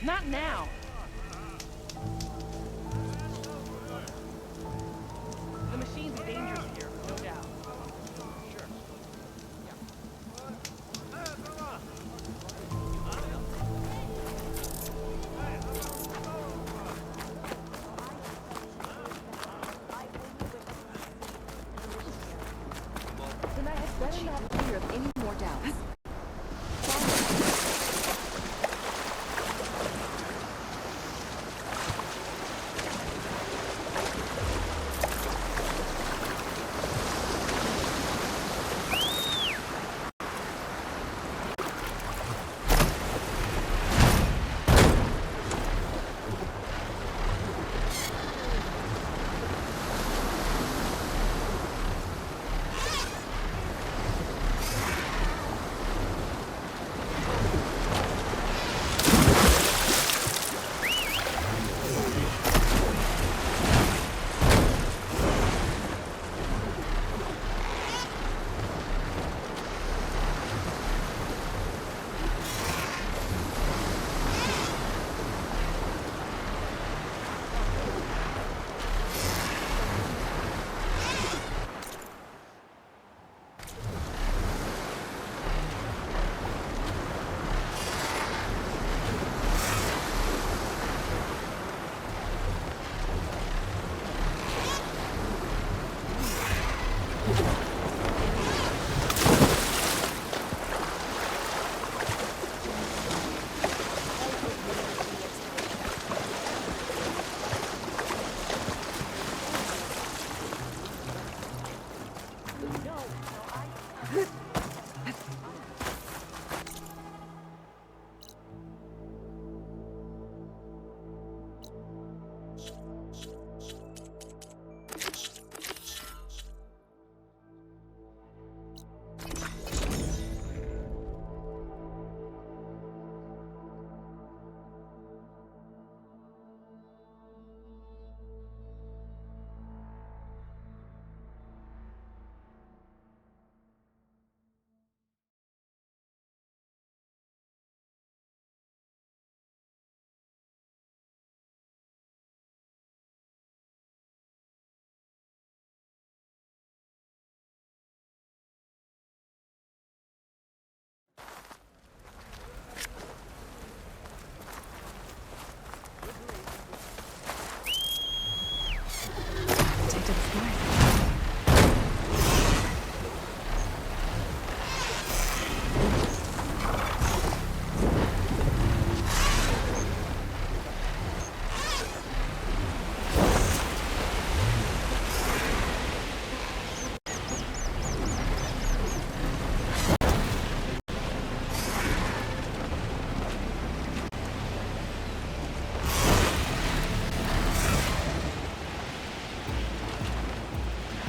Not now. The machines are dangerous here, no doubt. Sure. Then I had better not clear of any more doubts.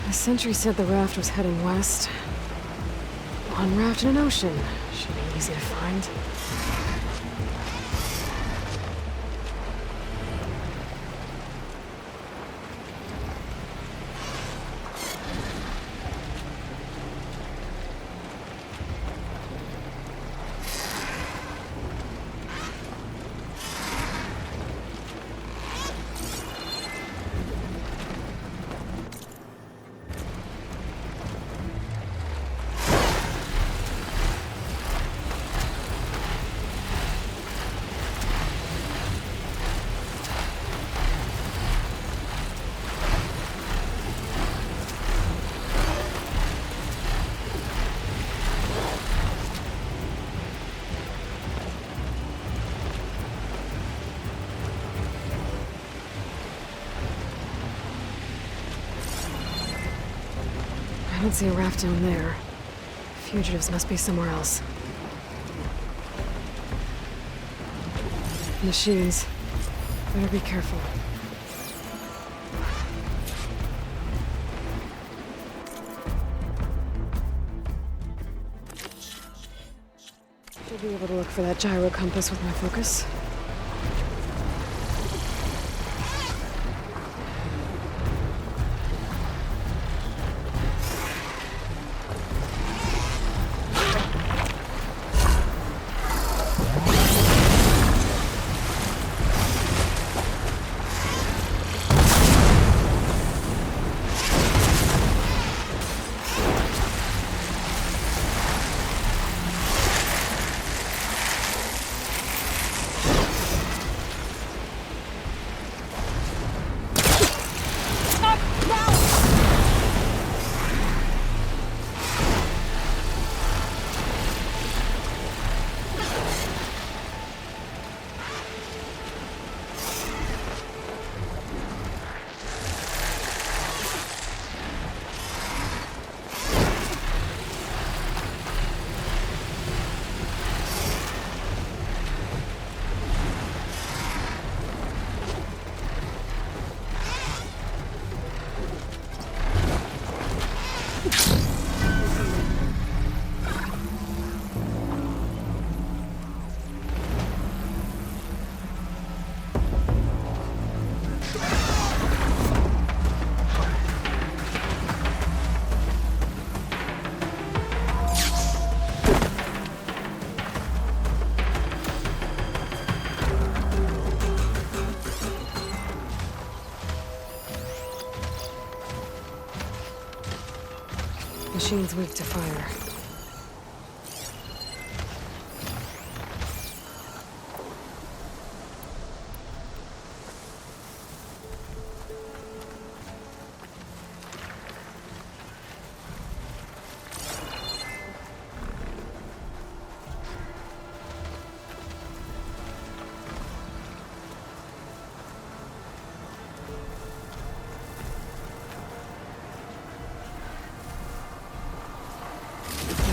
The sentry said the raft was heading west. One raft in an ocean. Should be easy to find. I don't see a raft down there. Fugitives must be somewhere else. Machines. Better be careful. Should be able to look for that gyro compass with my focus. machine's weak to fire.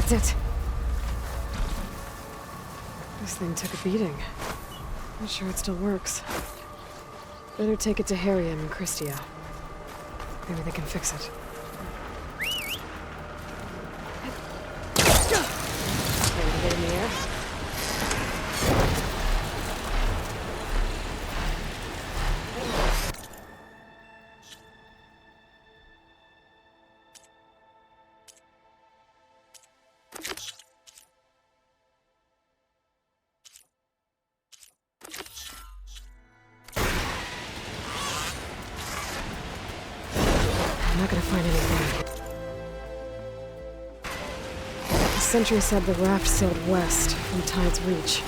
That's it. This thing took a beating. Not sure it still works. Better take it to Harriet and Christia. Maybe they can fix it. Ready to get in the air? I'm not gonna find anything. The sentry said the raft sailed west from Tide's Reach.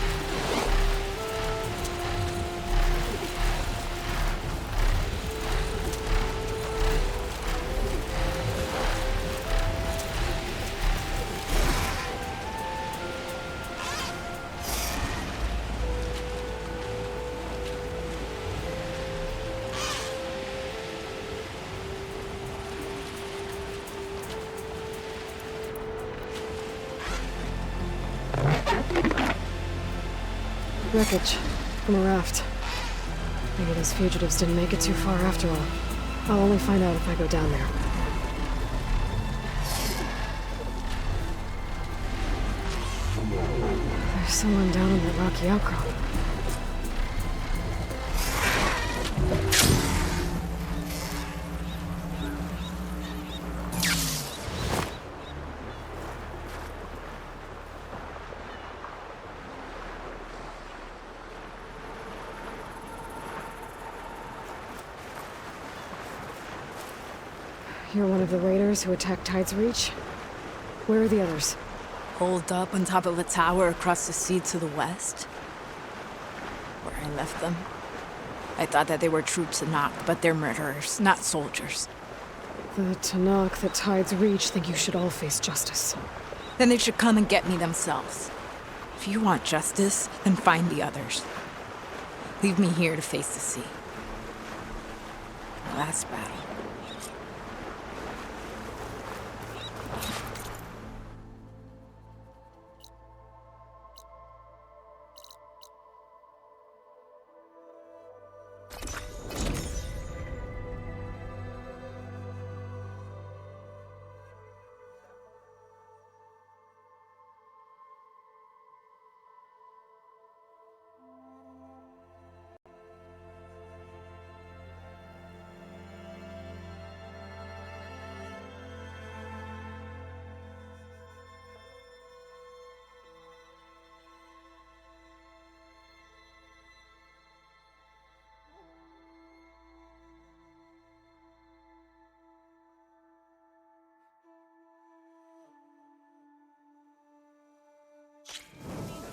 Wreckage from a raft. Maybe those fugitives didn't make it too far after all. I'll only find out if I go down there. There's someone down in that rocky outcrop. You're one of the raiders who attacked Tide's Reach? Where are the others? Holed up on top of a tower across the sea to the west. Where I left them. I thought that they were true Tanakh, but they're murderers, not soldiers. The Tanakh that Tide's Reach think you should all face justice. Then they should come and get me themselves. If you want justice, then find the others. Leave me here to face the sea. My last battle.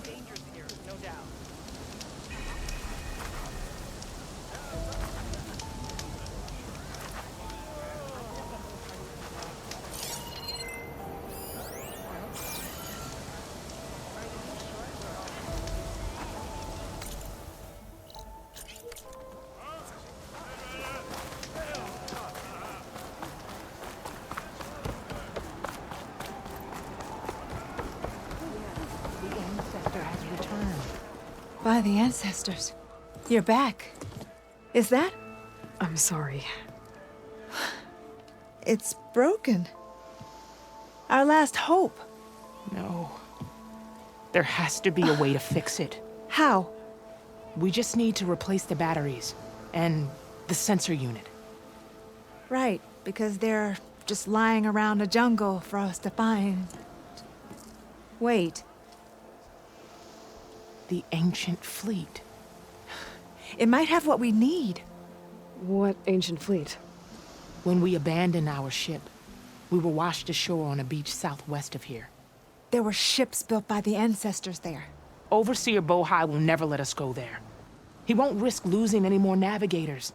Dangerous here, no doubt. By the ancestors. You're back. Is that? I'm sorry. It's broken. Our last hope. No. There has to be a way to fix it. How? We just need to replace the batteries and the sensor unit. Right, because they're just lying around a jungle for us to find. Wait. The ancient fleet. It might have what we need. What ancient fleet? When we abandoned our ship, We were washed ashore on a beach southwest of here. There were ships built by the ancestors there. Overseer Bohai will never let us go there. He won't risk losing any more navigators.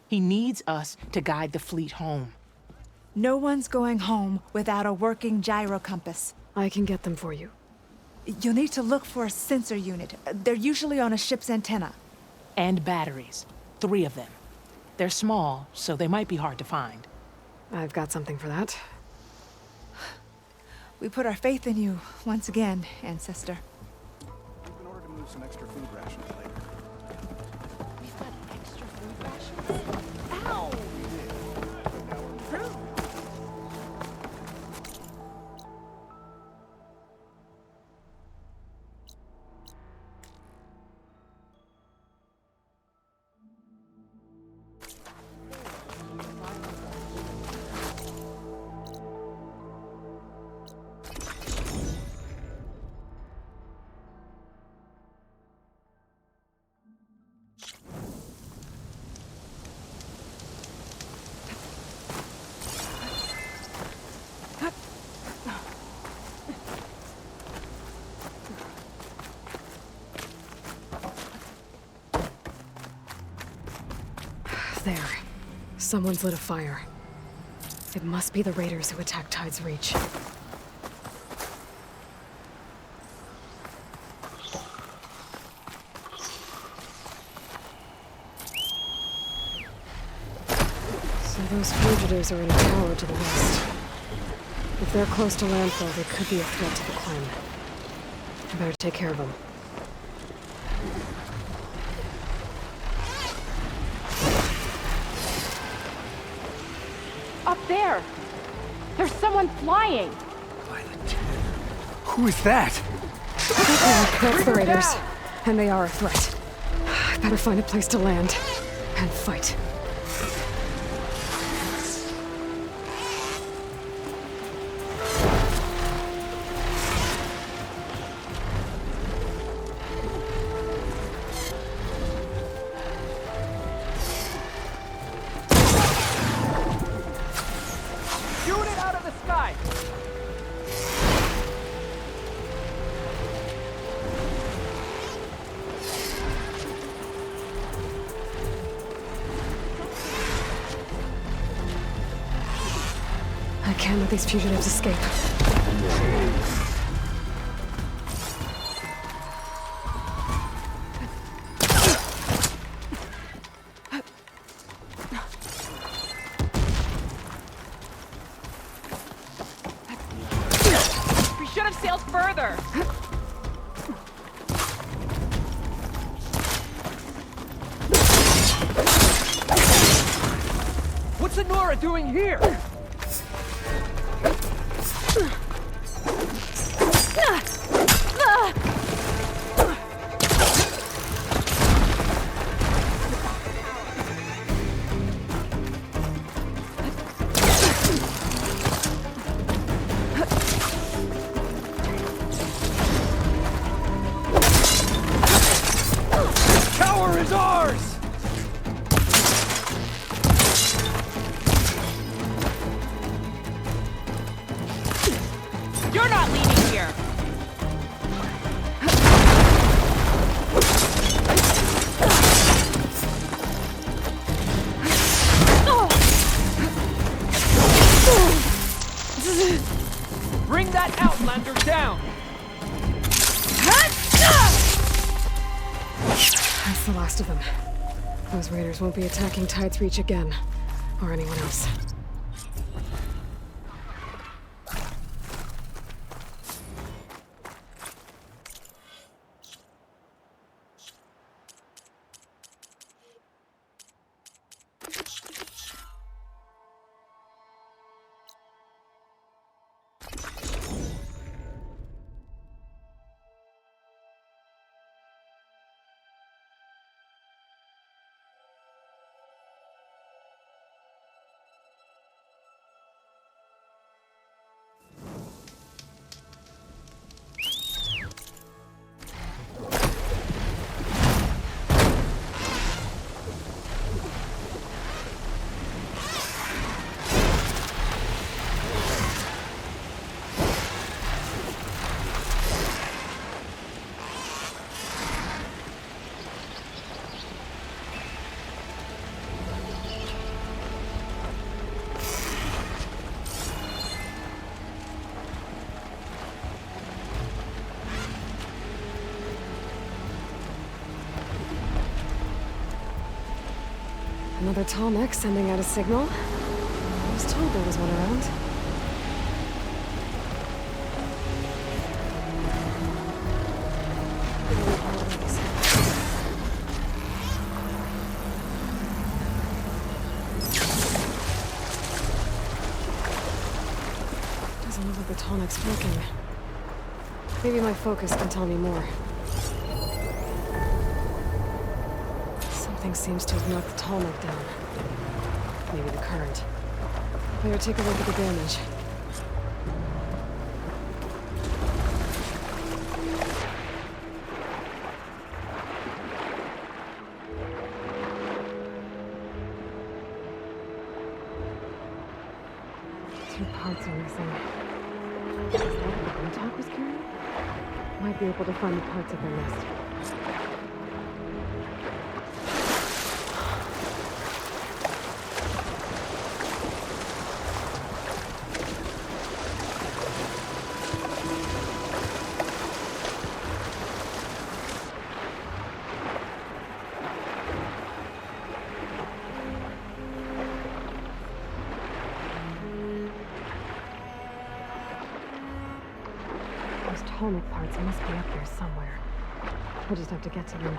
He needs us to guide the fleet home. No one's going home without a working gyro compass. I can get them for you. You'll need to look for a sensor unit. They're usually on a ship's antenna. And batteries. 3 of them. They're small, so they might be hard to find. I've got something for that. We put our faith in you once again, Ancestor. We've been ordered to move some extra food rations later. We've got extra food rations? Ow! There. Someone's lit a fire. It must be the raiders who attacked Tide's Reach. So those fugitives are in a tower to the west. If they're close to landfall, they could be a threat to the clan. I better take care of them. Up there! There's someone flying! Who is that? That's the raiders. And they are a threat. I better find a place to land. And fight. Unit out of the sky! I can't let these fugitives escape. We should have sailed further! What's Nora doing here? Tower is ours! You're not leaving here! Bring that Outlander down! That's the last of them. Those raiders won't be attacking Tide's Reach again. Or anyone else. Another Tallneck sending out a signal. I was told there was one around. Doesn't look like the Tallneck's working. Maybe my focus can tell me more. Something seems to have knocked the Tallneck down. Maybe the current. Better take a look at the damage. Two parts are missing. Is that what the Untalk was carrying? Might be able to find the parts of their nest. Those Tallneck parts must be up there somewhere. We'll just have to get to them.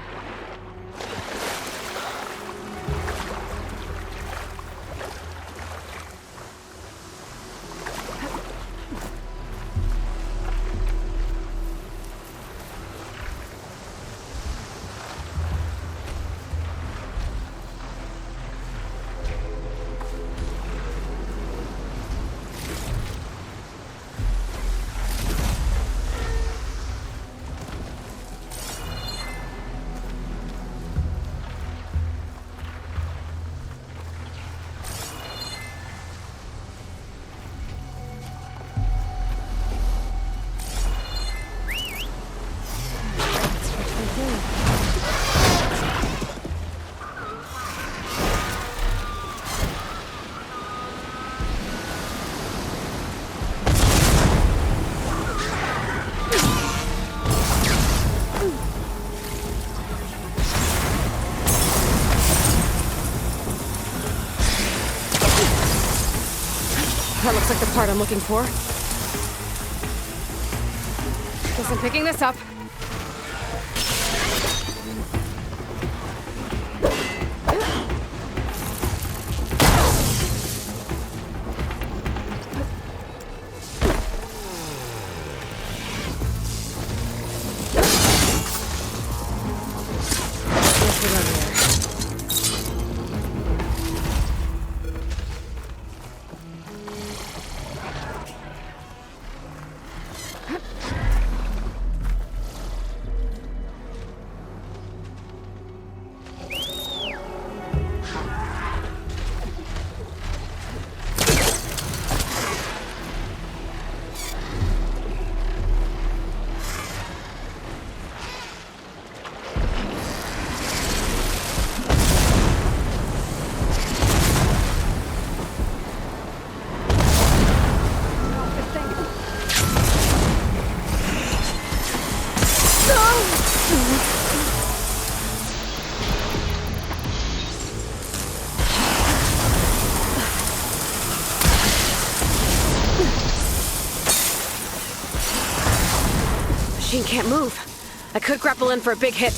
That looks like the part I'm looking for. Guess I'm picking this up. Let's get over there. Machine can't move. I could grapple in for a big hit.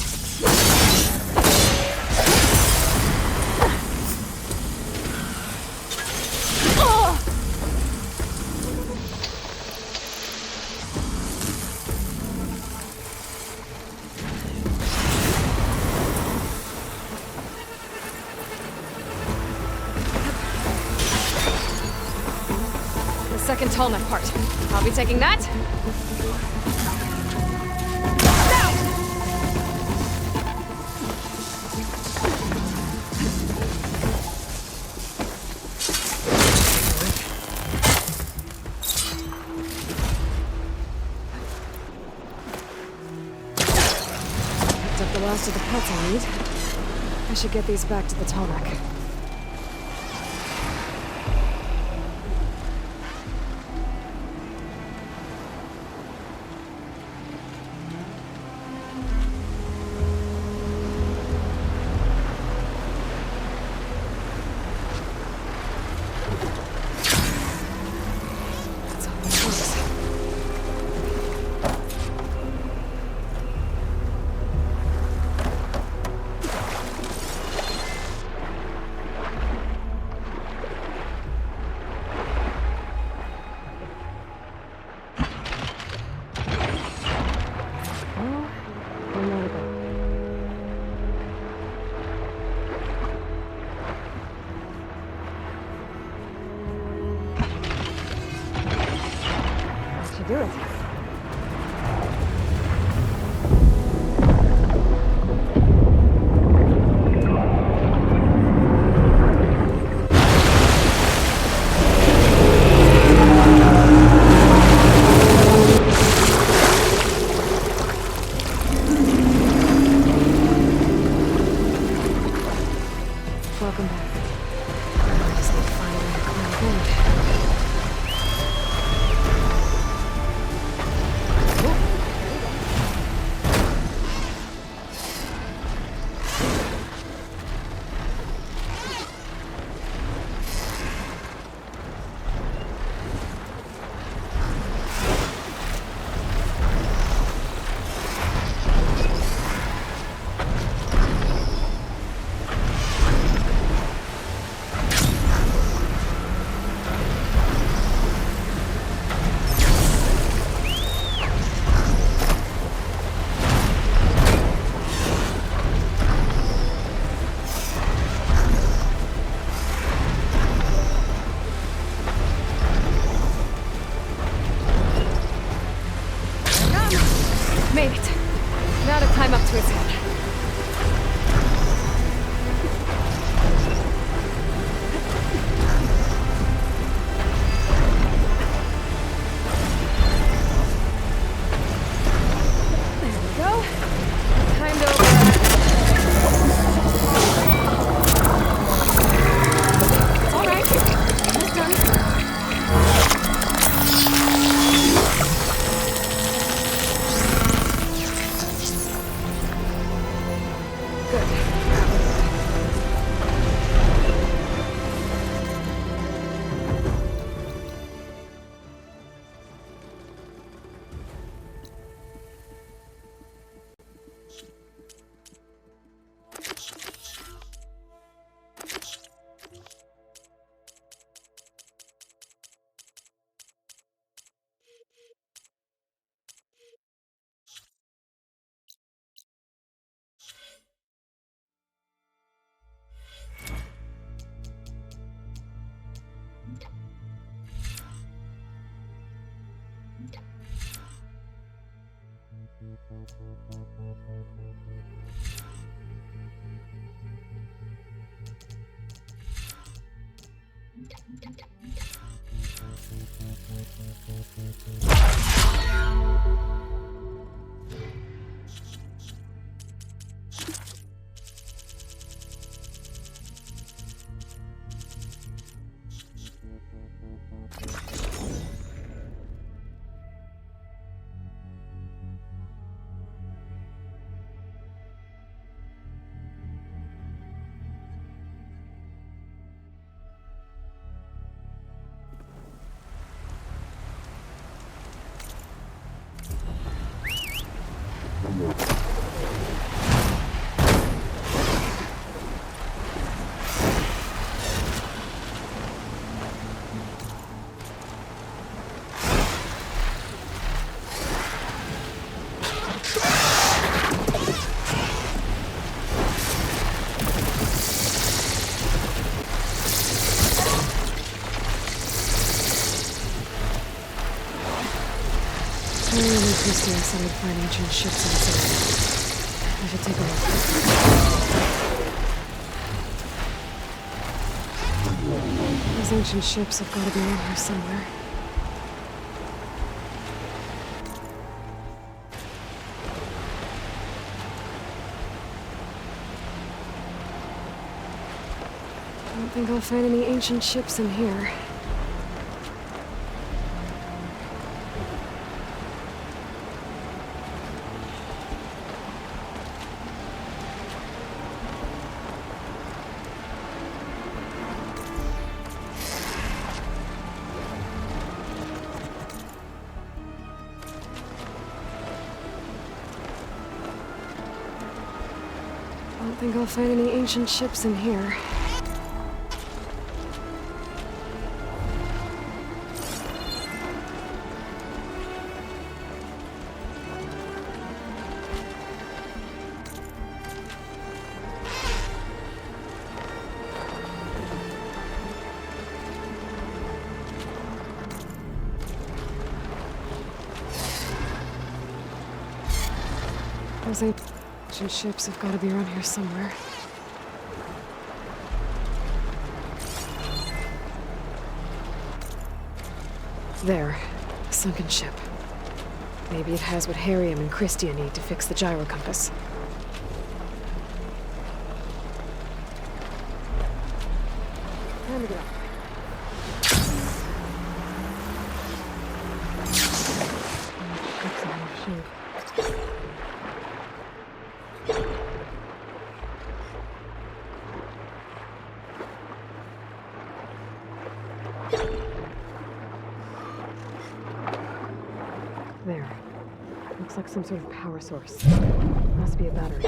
The second Tallneck part. I'll be taking that. Up the last of the parts I need. I should get these back to the Tallneck. to its head. There we go. Time to overrun. All right, almost done. Christy, I said we'd find ancient ships inside. I should take a look. Those ancient ships have got to be around here somewhere. I don't think I'll find any ancient ships in here. I don't think I'll find any ancient ships in here. Those ancient ships have got to be around here somewhere. There, a sunken ship. Maybe it has what Harriam and Christia need to fix the gyro compass. Time to get up. There. Looks like some sort of power source. Must be a battery.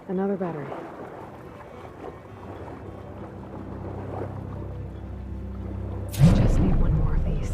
Another battery. Just need one more of these.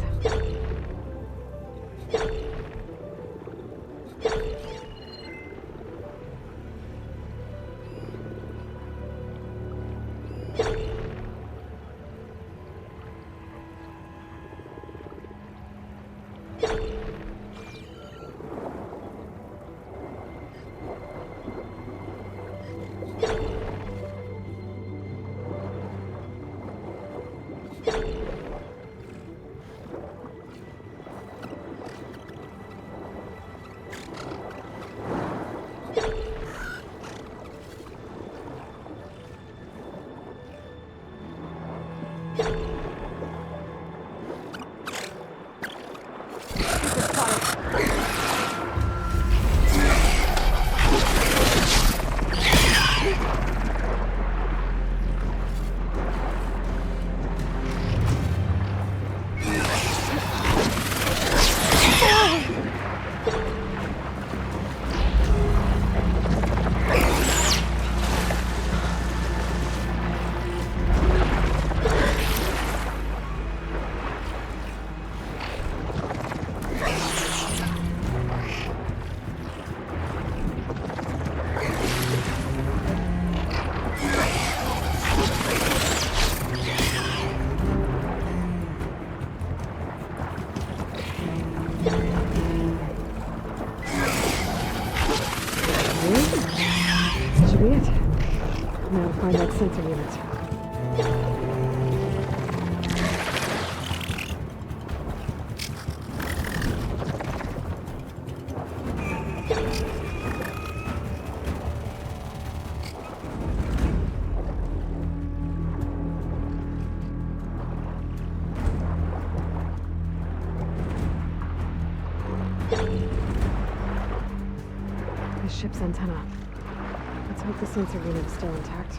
Should be it. Now to find that sensor unit. The ship's antenna. Let's hope the sensor unit is still intact.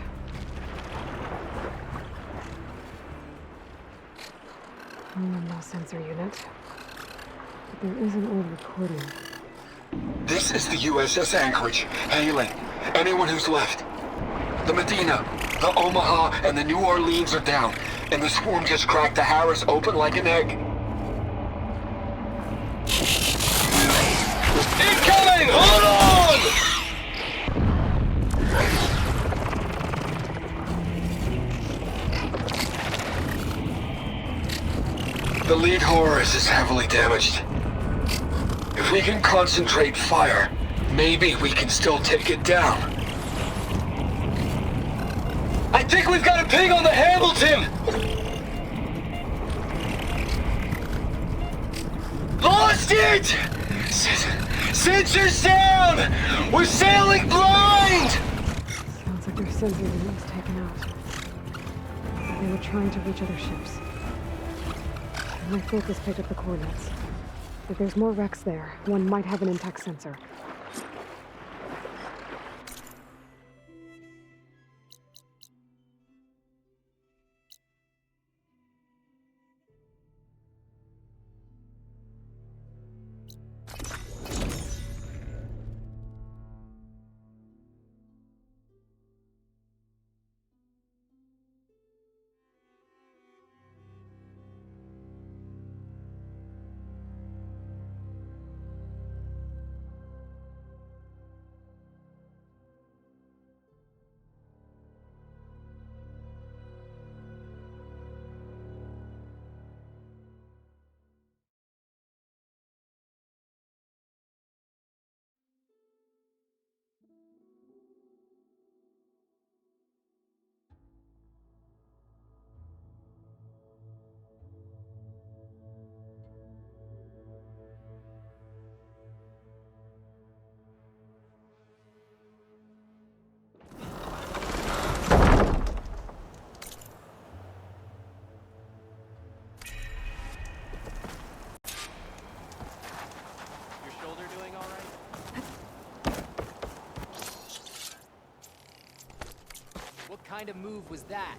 No sensor unit. But there is an old recording. This is the USS Anchorage. Hailing. Anyone who's left. The Medina, the Omaha, and the New Orleans are down, and the swarm just cracked the Harris open like an egg. Incoming! Hold on! The lead Horus is heavily damaged. If we can concentrate fire, maybe we can still take it down. I think we've got a ping on the Hamilton! Lost it! Sensors down! We're sailing blind! Sounds like their sensor unit was taken out. They were trying to reach other ships. My focus picked up the coordinates. If there's more wrecks there, one might have an intact sensor. What kind of move was that?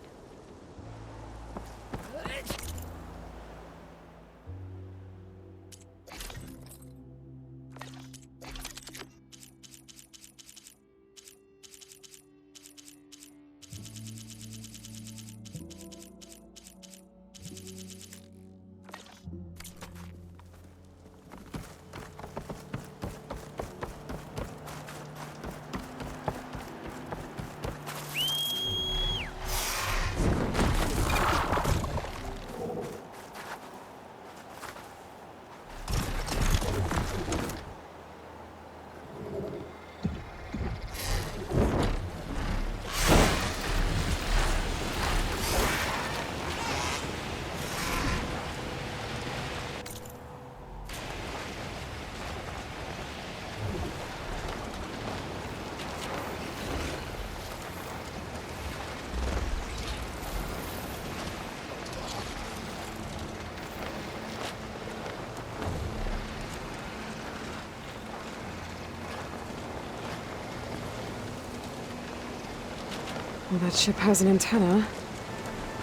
Well, that ship has an antenna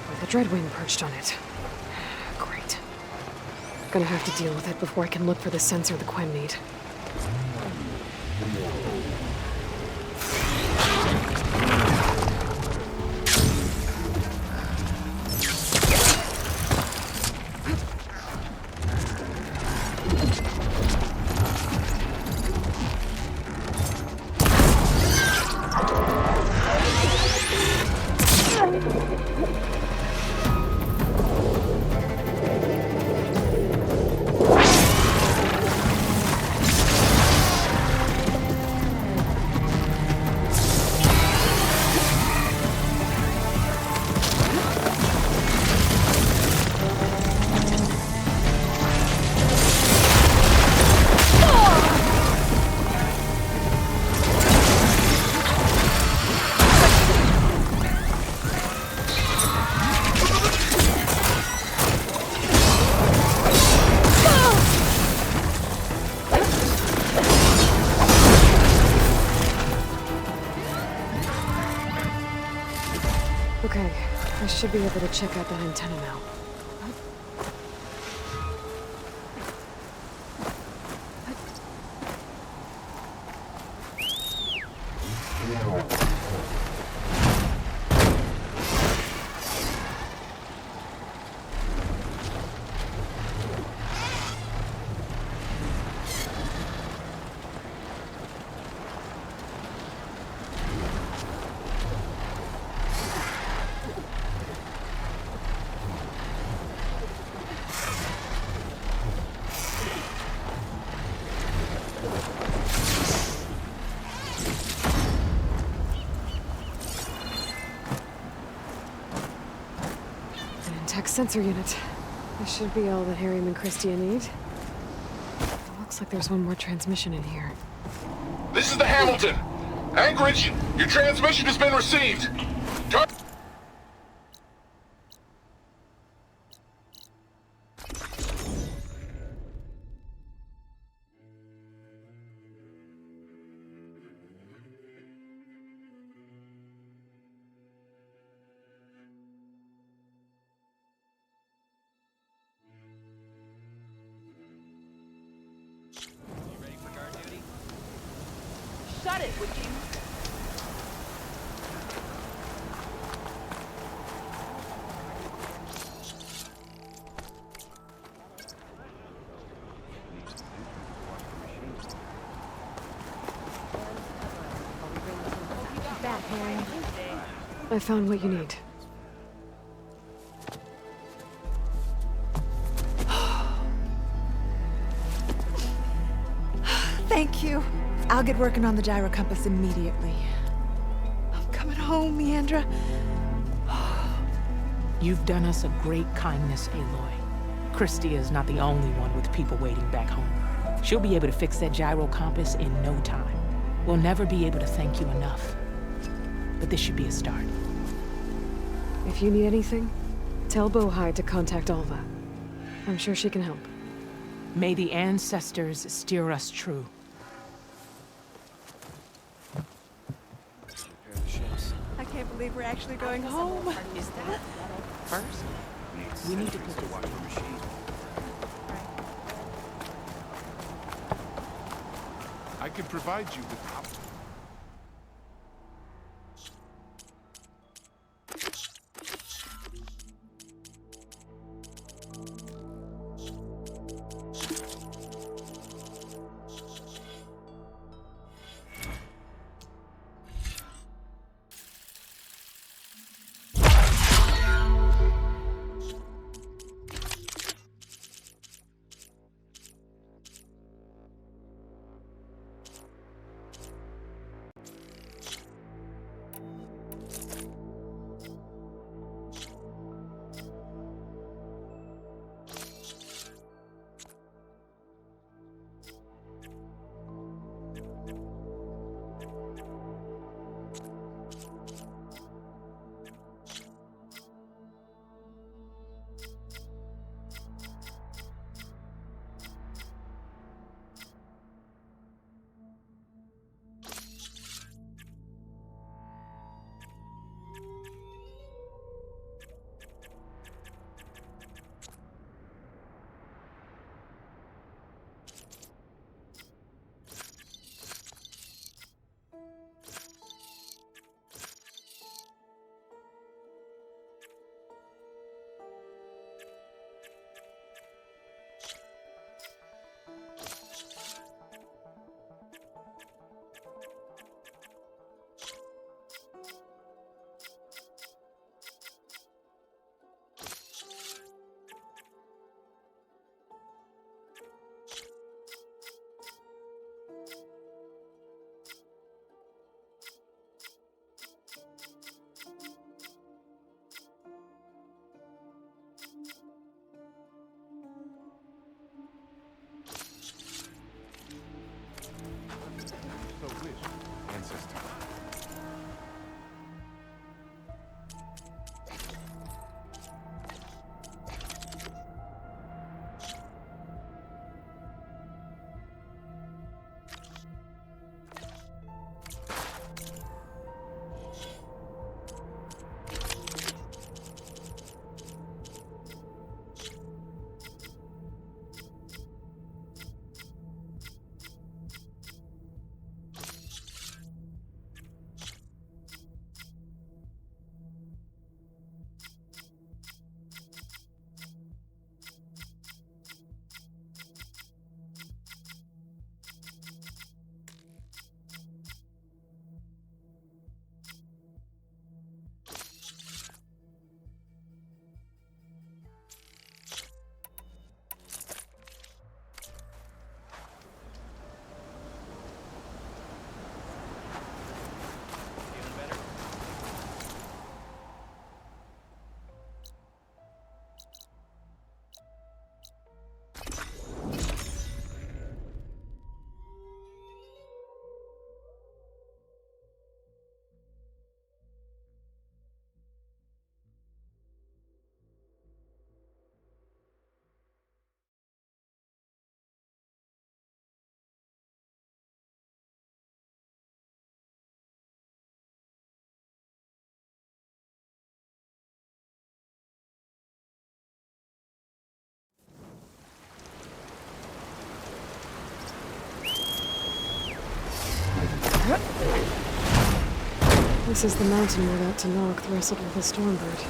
with a dreadwing perched on it. Great. Gonna have to deal with it before I can look for the sensor the Quen need. Okay, I should be able to check out that antenna now. Sensor unit. This should be all that Harry and Christia need. Looks like there's one more transmission in here. This is the Hamilton. Anchorage, your transmission has been received. Shut it, would you? Back, Harry. I found what you need. Thank you. I'll get working on the gyro compass immediately. I'm coming home, Leandra. You've done us a great kindness, Aloy. Christia is not the only one with people waiting back home. She'll be able to fix that gyro compass in no time. We'll never be able to thank you enough. But this should be a start. If you need anything, tell Bohai to contact Alva. I'm sure she can help. May the ancestors steer us true. Repair the ships. I can't believe we're actually going home. Is that first? We need to put this Watch the machine. I can provide you with This is the mountain where that Tanakh wrestled with the Stormbird.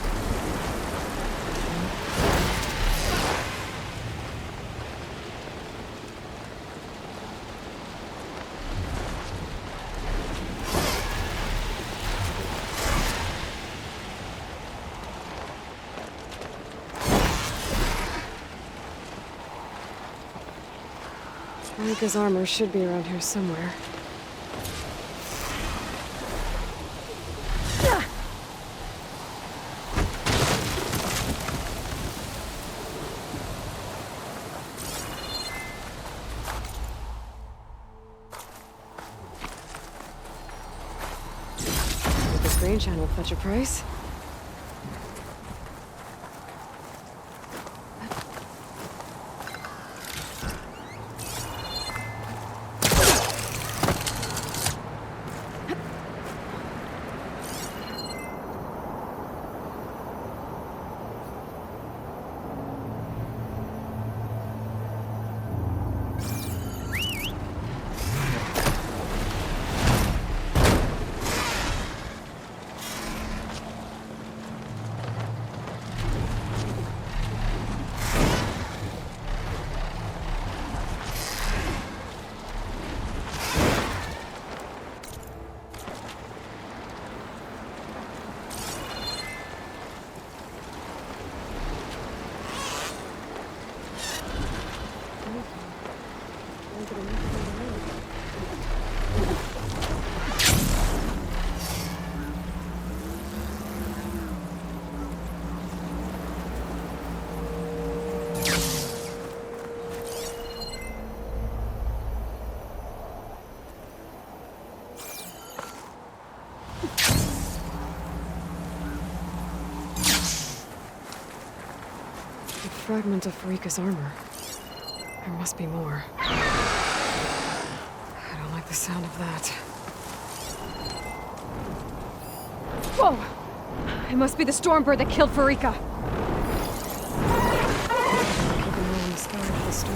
Rika's armor should be around here somewhere. Would this grain channel fetch a price? Fragment of Rika's armor. There must be more. I don't like the sound of that. Whoa! It must be the Stormbird that killed Farika. Keep an eye on the sky for the storm.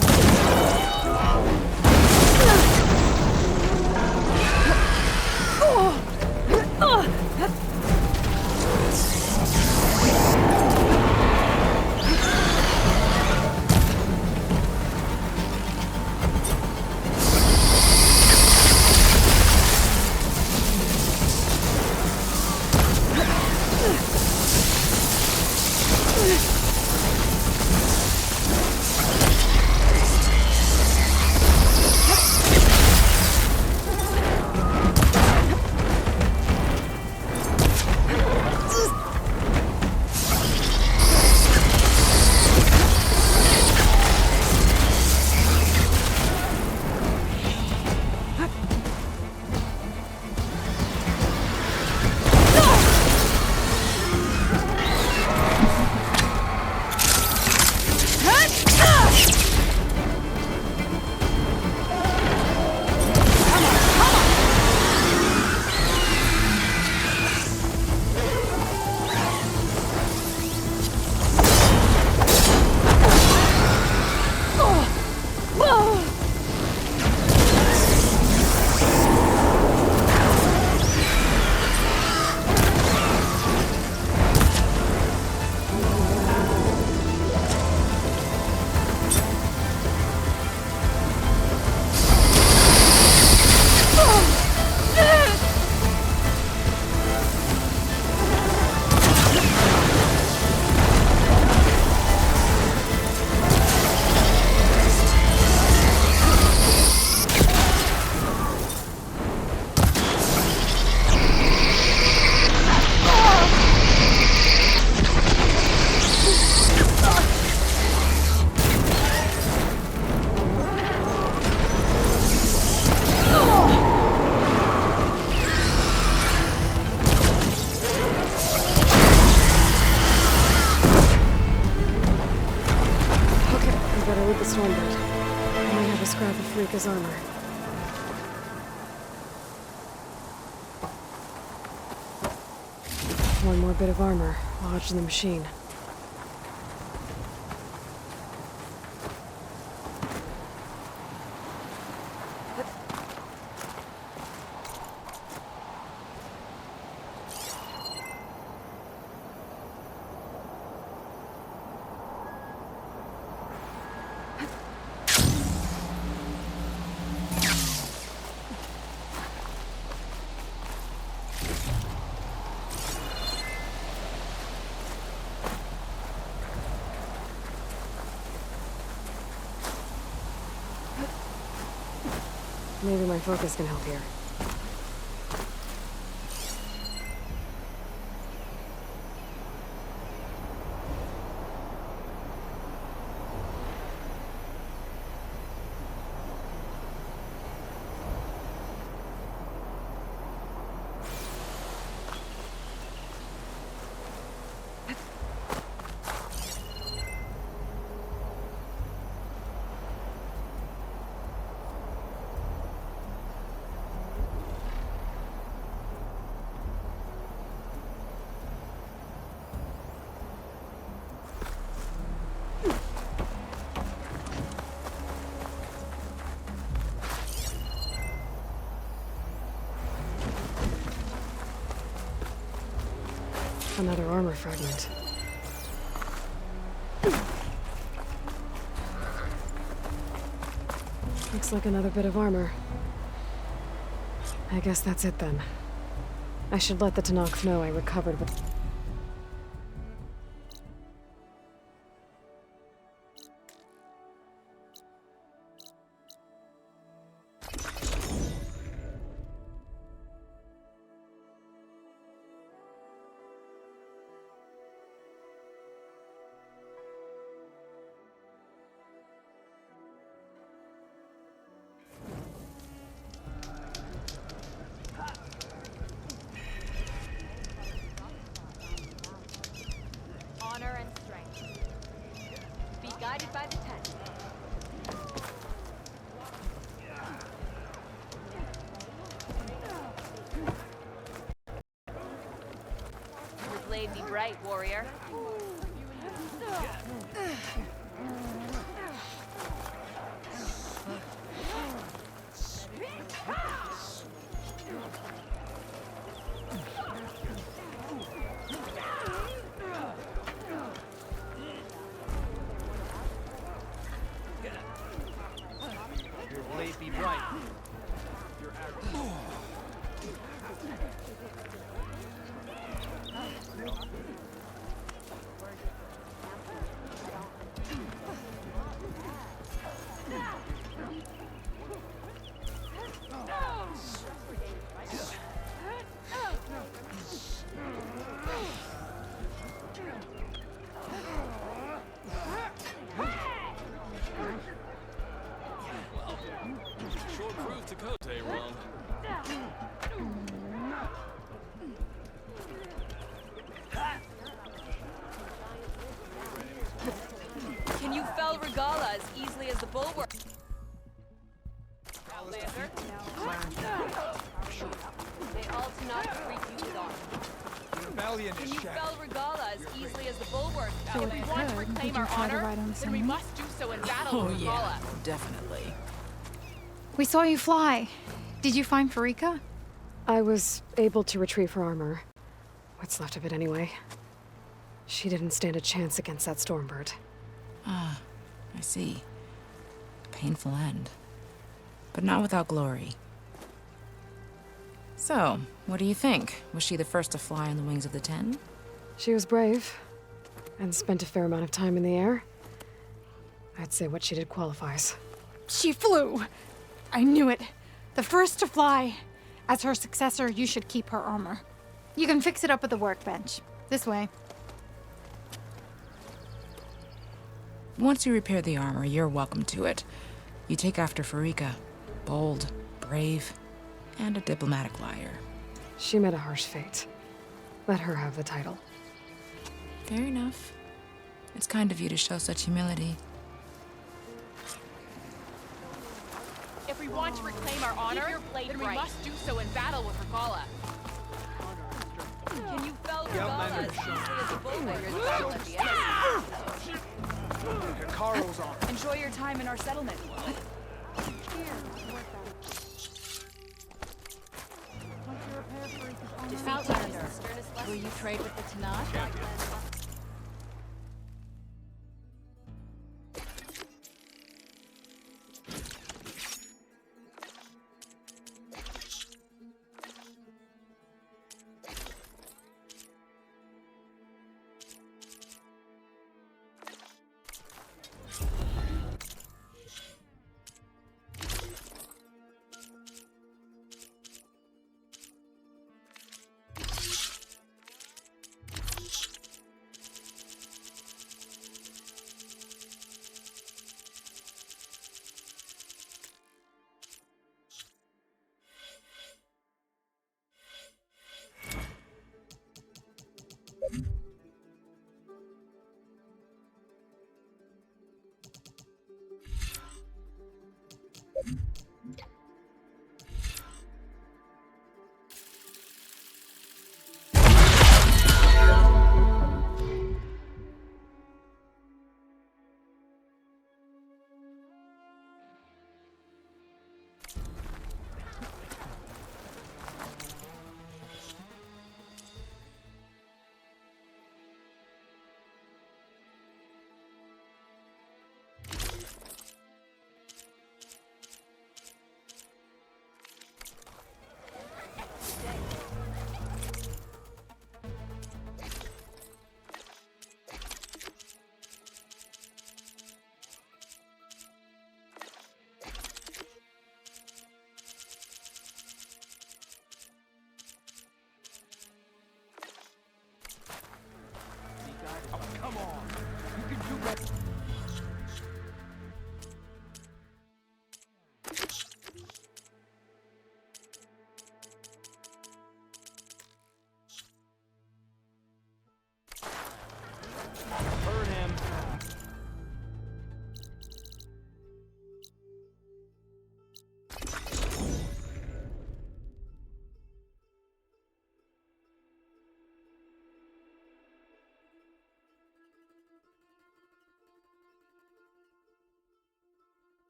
Rika's armor. One more bit of armor lodged in the machine. Maybe my focus can help here. Another armor fragment. Looks like another bit of armor. I guess that's it then. I should let the Tanoks know I recovered with... Honor and strength. Be guided by the tent. Your blade be bright, warrior. Blade be bright. Your arrows. Sure proved Takote wrong. Can you fell Regala as easily as the bulwark? Outlander? They all do not freak you with on. Rebellion Can is you shattered. fell Regala as easily as the bulwark? So If we if I want to could, reclaim would you our try to honor, ride on then we Sony? must do so in battle Oh with yeah, Regala. definitely. We saw you fly. Did you find Farika? I was able to retrieve her armor. What's left of it anyway. She didn't stand a chance against that Stormbird. Ah, I see. Painful end. But not without glory. So, what do you think? Was she the first to fly on the wings of the Ten? She was brave, and spent a fair amount of time in the air. I'd say what she did qualifies. She flew! I knew it. The first to fly. As her successor, you should keep her armor. You can fix it up at the workbench. This way. Once you repair the armor, you're welcome to it. You take after Farika. Bold, brave, and a diplomatic liar. She met a harsh fate. Let her have the title. Fair enough. It's kind of you to show such humility. If we want to reclaim our honor, then we must do so in battle with Regala. Can you fell Regala as easily as the bulwark? At the end? Hikaru's on. Enjoy your time in our settlement. Outlander, will you trade with the Tanakh?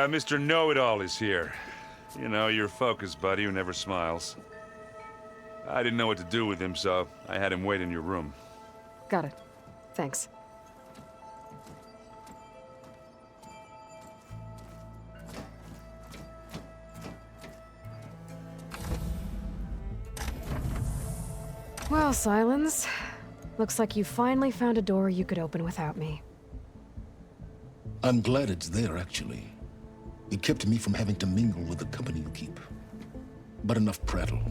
Mr. Know-It-All is here. You know, your focus buddy who never smiles. I didn't know what to do with him, so I had him wait in your room. Got it. Thanks. Well, Silence. Looks like you finally found a door you could open without me. I'm glad it's there, actually. It kept me from having to mingle with the company you keep. But enough prattle.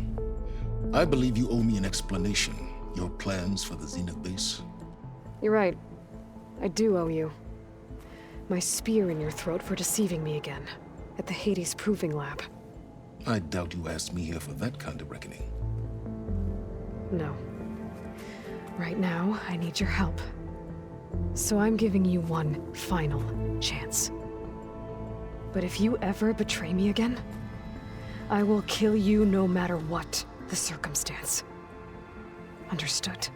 I believe you owe me an explanation. Your plans for the Zenith base? You're right. I do owe you. My spear in your throat for deceiving me again. At the Hades Proving Lab. I doubt you asked me here for that kind of reckoning. No. Right now, I need your help. So I'm giving you one final chance. But if you ever betray me again, I will kill you no matter what the circumstance. Understood?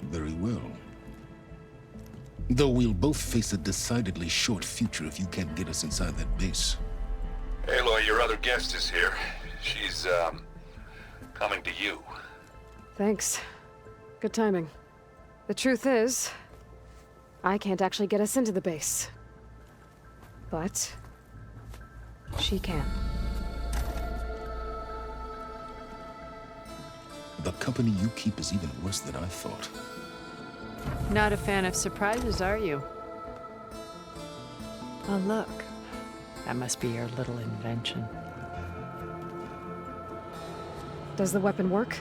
Very well. Though we'll both face a decidedly short future if you can't get us inside that base. Aloy, your other guest is here. She's, coming to you. Thanks. Good timing. The truth is, I can't actually get us into the base. But she can. The company you keep is even worse than I thought. Not a fan of surprises, are you? Oh, look. That must be your little invention. Does the weapon work?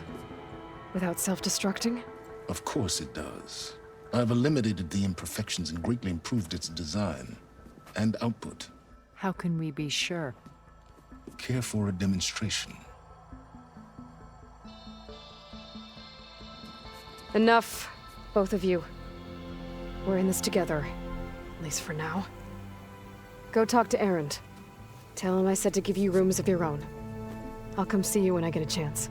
Without self-destructing? Of course it does. I've eliminated the imperfections and greatly improved its design and output. How can we be sure? Care for a demonstration? Enough, both of you. We're in this together, at least for now. Go talk to Erend. Tell him I said to give you rooms of your own. I'll come see you when I get a chance.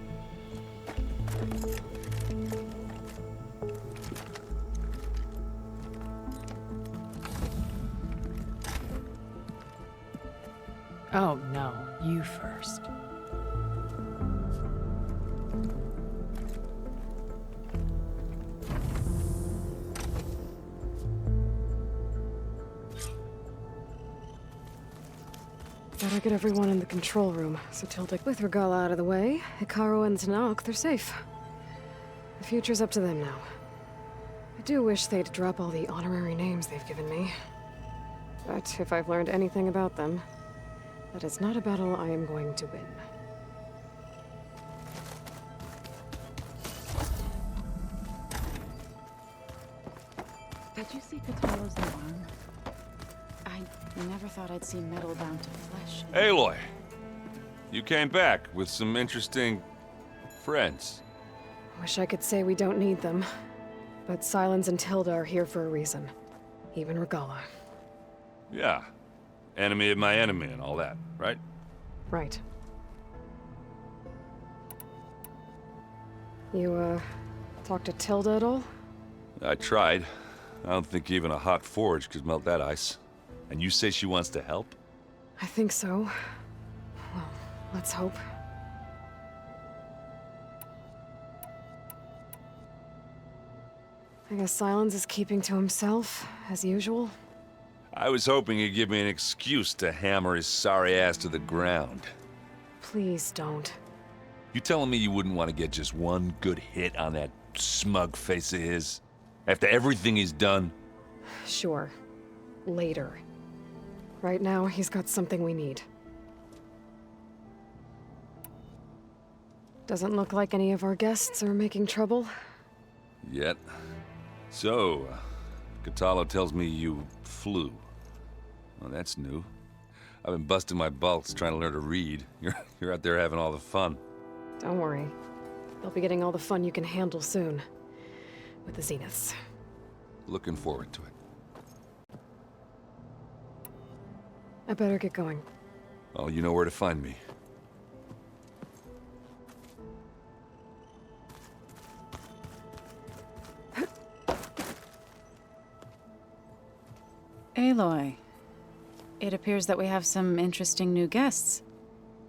Oh, no. You first. Better get everyone in the control room, so Tilda with Regala out of the way, Hikaru and Tanakh, they're safe. The future's up to them now. I do wish they'd drop all the honorary names they've given me. But if I've learned anything about them, that is not a battle I am going to win. Did you see Katara's new arm? I never thought I'd see metal down to flesh. Aloy! You came back with some interesting friends. Wish I could say we don't need them. But Silence and Tilda are here for a reason. Even Regala. Yeah. Enemy of my enemy and all that, right? Right. You, talked to Tilda at all? I tried. I don't think even a hot forge could melt that ice. And you say she wants to help? I think so. Well, let's hope. I guess Silence is keeping to himself, as usual. I was hoping he'd give me an excuse to hammer his sorry ass to the ground. Please don't. You telling me you wouldn't want to get just one good hit on that smug face of his? After everything he's done? Sure. Later. Right now, he's got something we need. Doesn't look like any of our guests are making trouble. Yet. So, Katalo tells me you flew. Well, that's new. I've been busting my balls trying to learn to read. You're out there having all the fun. Don't worry. You'll be getting all the fun you can handle soon. With the Zeniths. Looking forward to it. I better get going. Oh, you know where to find me. Aloy, It appears that we have some interesting new guests.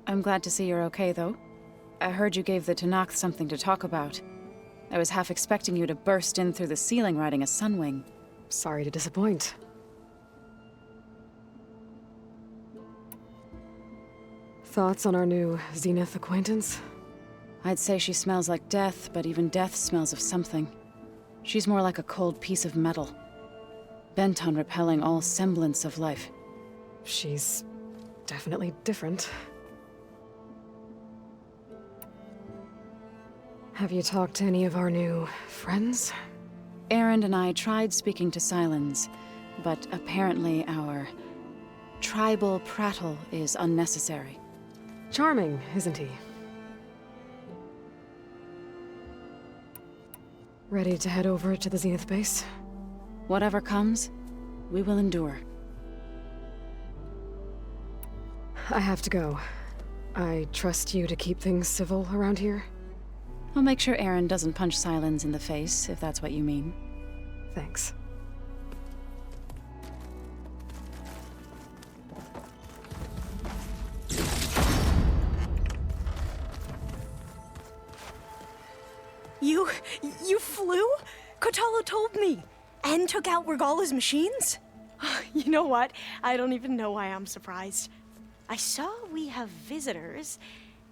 I'm glad to see you're okay, though. I heard you gave the Tanakh something to talk about. I was half expecting you to burst in through the ceiling riding a sunwing. Sorry to disappoint. Thoughts on our new Zenith acquaintance? I'd say she smells like death, but even death smells of something. She's more like a cold piece of metal, bent on repelling all semblance of life. She's definitely different. Have you talked to any of our new friends? Aaron and I tried speaking to Silence, but apparently our tribal prattle is unnecessary. Charming, isn't he? Ready to head over to the Zenith base? Whatever comes, we will endure. I have to go. I trust you to keep things civil around here? I'll make sure Aaron doesn't punch Silence in the face, if that's what you mean. Thanks. You flew? Kotalo told me. And took out Regalla's machines? You know what? I don't even know why I'm surprised. I saw we have visitors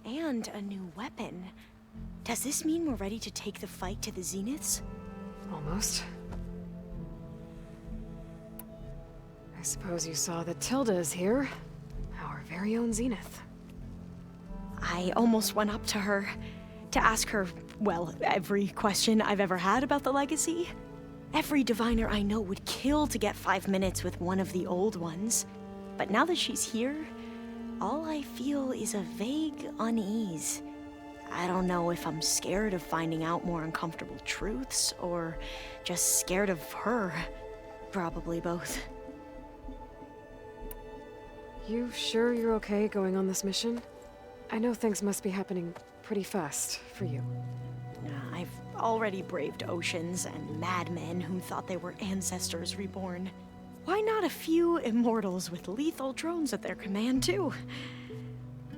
and a new weapon. Does this mean we're ready to take the fight to the Zeniths? Almost. I suppose you saw that Tilda is here. Our very own Zenith. I almost went up to her to ask her, well, every question I've ever had about the legacy. Every diviner I know would kill to get 5 minutes with one of the old ones. But now that she's here, all I feel is a vague unease. I don't know if I'm scared of finding out more uncomfortable truths, or just scared of her. Probably both. You sure you're okay going on this mission? I know things must be happening pretty fast for you. I've already braved oceans and madmen who thought they were ancestors reborn. Why not a few immortals with lethal drones at their command, too?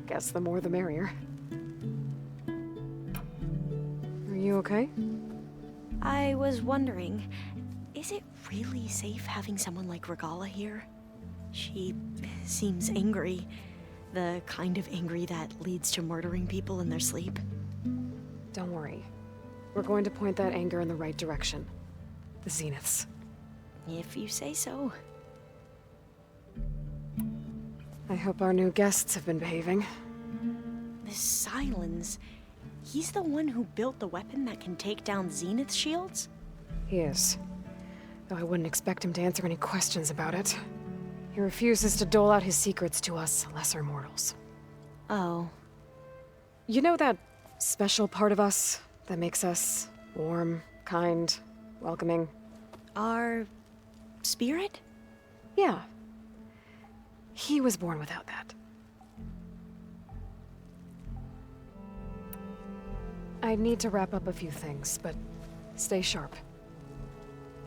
Guess the more the merrier. Are you okay? I was wondering, is it really safe having someone like Regalla here? She seems angry. The kind of angry that leads to murdering people in their sleep. Don't worry. We're going to point that anger in the right direction. The Zeniths. If you say so. I hope our new guests have been behaving. This Silence, he's the one who built the weapon that can take down Zenith shields? He is. Though I wouldn't expect him to answer any questions about it. He refuses to dole out his secrets to us lesser mortals. Oh. You know that special part of us that makes us warm, kind, welcoming? Our spirit? Yeah. He was born without that. I need to wrap up a few things, but stay sharp.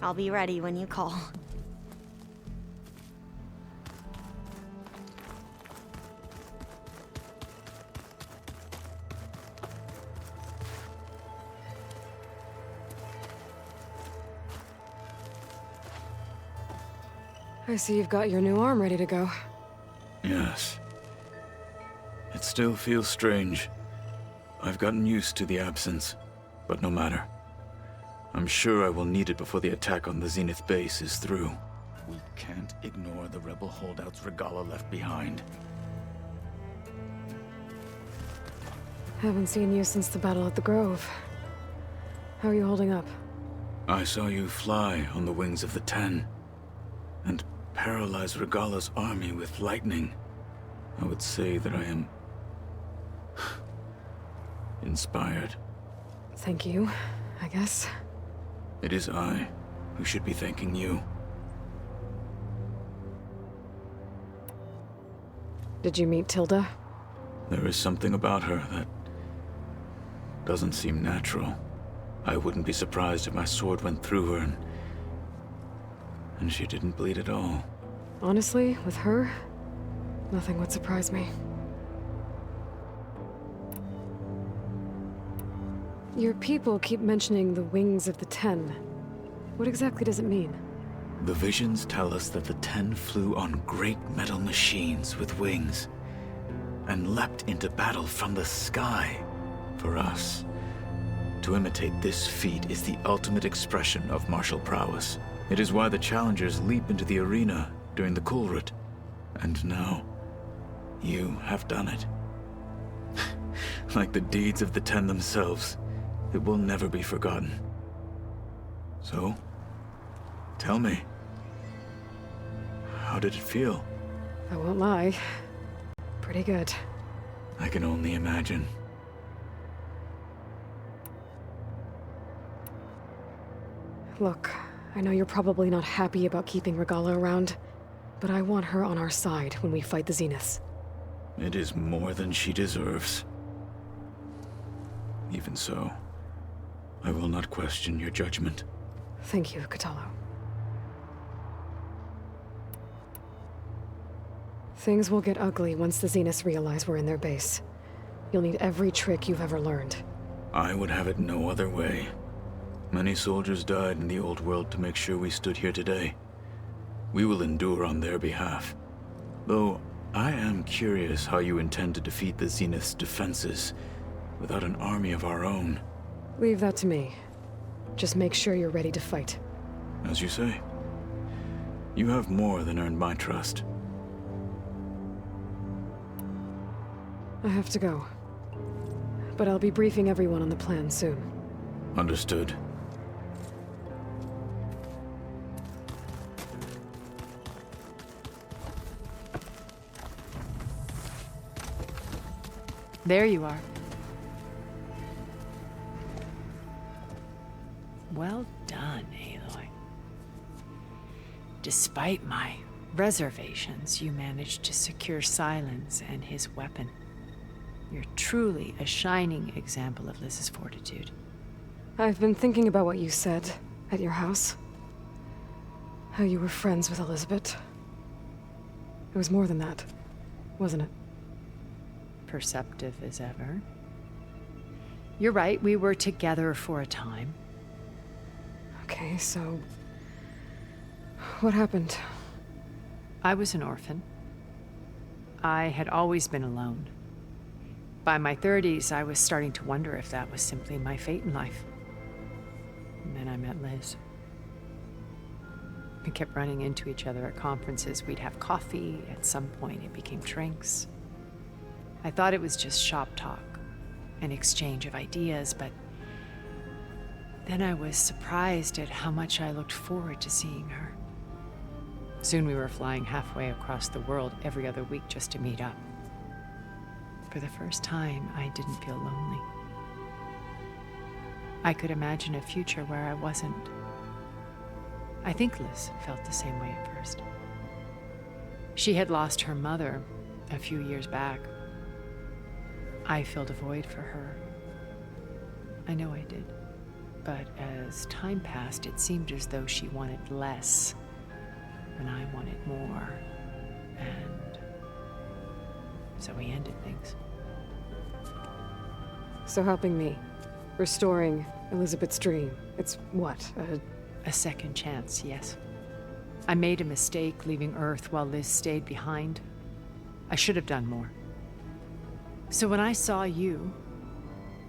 I'll be ready when you call. I see you've got your new arm ready to go. Yes. It still feels strange. I've gotten used to the absence, but no matter. I'm sure I will need it before the attack on the Zenith base is through. We can't ignore the rebel holdouts Regalla left behind. Haven't seen you since the battle at the Grove. How are you holding up? I saw you fly on the wings of the Ten, and paralyze Regalla's army with lightning. I would say that I am inspired. Thank you, I guess. It is I who should be thanking you. Did you meet Tilda? There is something about her that doesn't seem natural. I wouldn't be surprised if my sword went through her and she didn't bleed at all. Honestly, with her, nothing would surprise me. Your people keep mentioning the wings of the Ten. What exactly does it mean? The visions tell us that the Ten flew on great metal machines with wings, and leapt into battle from the sky for us. To imitate this feat is the ultimate expression of martial prowess. It is why the challengers leap into the arena during the Kulrut. And now, you have done it. Like the deeds of the Ten themselves, it will never be forgotten. So, tell me, how did it feel? I won't lie. Pretty good. I can only imagine. Look, I know you're probably not happy about keeping Regala around, but I want her on our side when we fight the Zeniths. It is more than she deserves. Even so, I will not question your judgment. Thank you, Kotallo. Things will get ugly once the Zeniths realize we're in their base. You'll need every trick you've ever learned. I would have it no other way. Many soldiers died in the old world to make sure we stood here today. We will endure on their behalf. Though, I am curious how you intend to defeat the Zenith's defenses without an army of our own. Leave that to me. Just make sure you're ready to fight. As you say. You have more than earned my trust. I have to go. But I'll be briefing everyone on the plan soon. Understood. There you are. Well done, Aloy. Despite my reservations, you managed to secure Silence and his weapon. You're truly a shining example of Liz's fortitude. I've been thinking about what you said at your house. How you were friends with Elizabeth. It was more than that, wasn't it? Perceptive as ever. You're right, we were together for a time. Okay, so... what happened? I was an orphan. I had always been alone. By my 30s, I was starting to wonder if that was simply my fate in life. And then I met Liz. We kept running into each other at conferences. We'd have coffee. At some point, it became drinks. I thought it was just shop talk, an exchange of ideas, but then I was surprised at how much I looked forward to seeing her. Soon we were flying halfway across the world every other week just to meet up. For the first time, I didn't feel lonely. I could imagine a future where I wasn't. I think Liz felt the same way at first. She had lost her mother a few years back. I filled a void for her. I know I did. But as time passed, it seemed as though she wanted less, and I wanted more. And so we ended things. So helping me, restoring Elizabeth's dream, it's what, a second chance, yes. I made a mistake leaving Earth while Liz stayed behind. I should have done more. So when I saw you,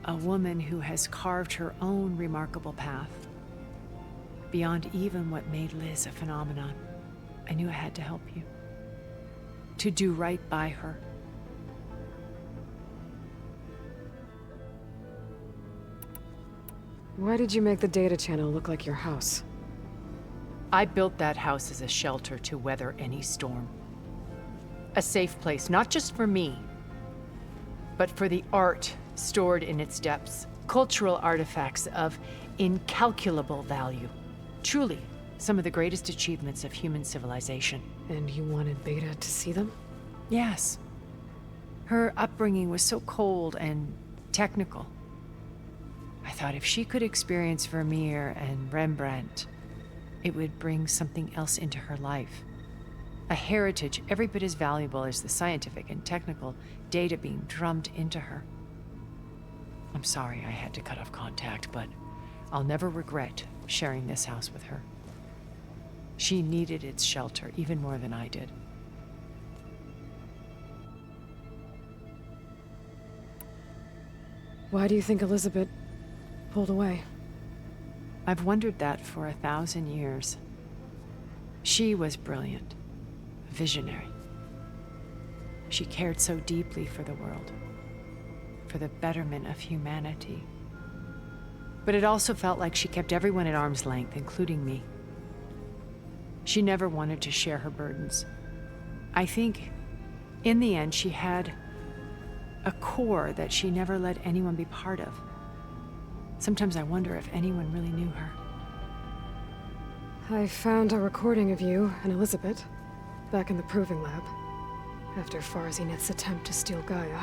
a woman who has carved her own remarkable path, beyond even what made Liz a phenomenon, I knew I had to help you. To do right by her. Why did you make the data channel look like your house? I built that house as a shelter to weather any storm. A safe place, not just for me, but for the art stored in its depths. Cultural artifacts of incalculable value. Truly, some of the greatest achievements of human civilization. And you wanted Beta to see them? Yes. Her upbringing was so cold and technical. I thought if she could experience Vermeer and Rembrandt, it would bring something else into her life. A heritage every bit as valuable as the scientific and technical data being drummed into her. I'm sorry I had to cut off contact, but I'll never regret sharing this house with her. She needed its shelter even more than I did. Why do you think Elizabeth pulled away? I've wondered that for 1,000 years. She was brilliant, visionary. She cared so deeply for the world, for the betterment of humanity. But it also felt like she kept everyone at arm's length, including me. She never wanted to share her burdens. I think, in the end, she had a core that she never let anyone be part of. Sometimes I wonder if anyone really knew her. I found a recording of you and Elizabeth back in the proving lab after Farzineth's attempt to steal Gaia.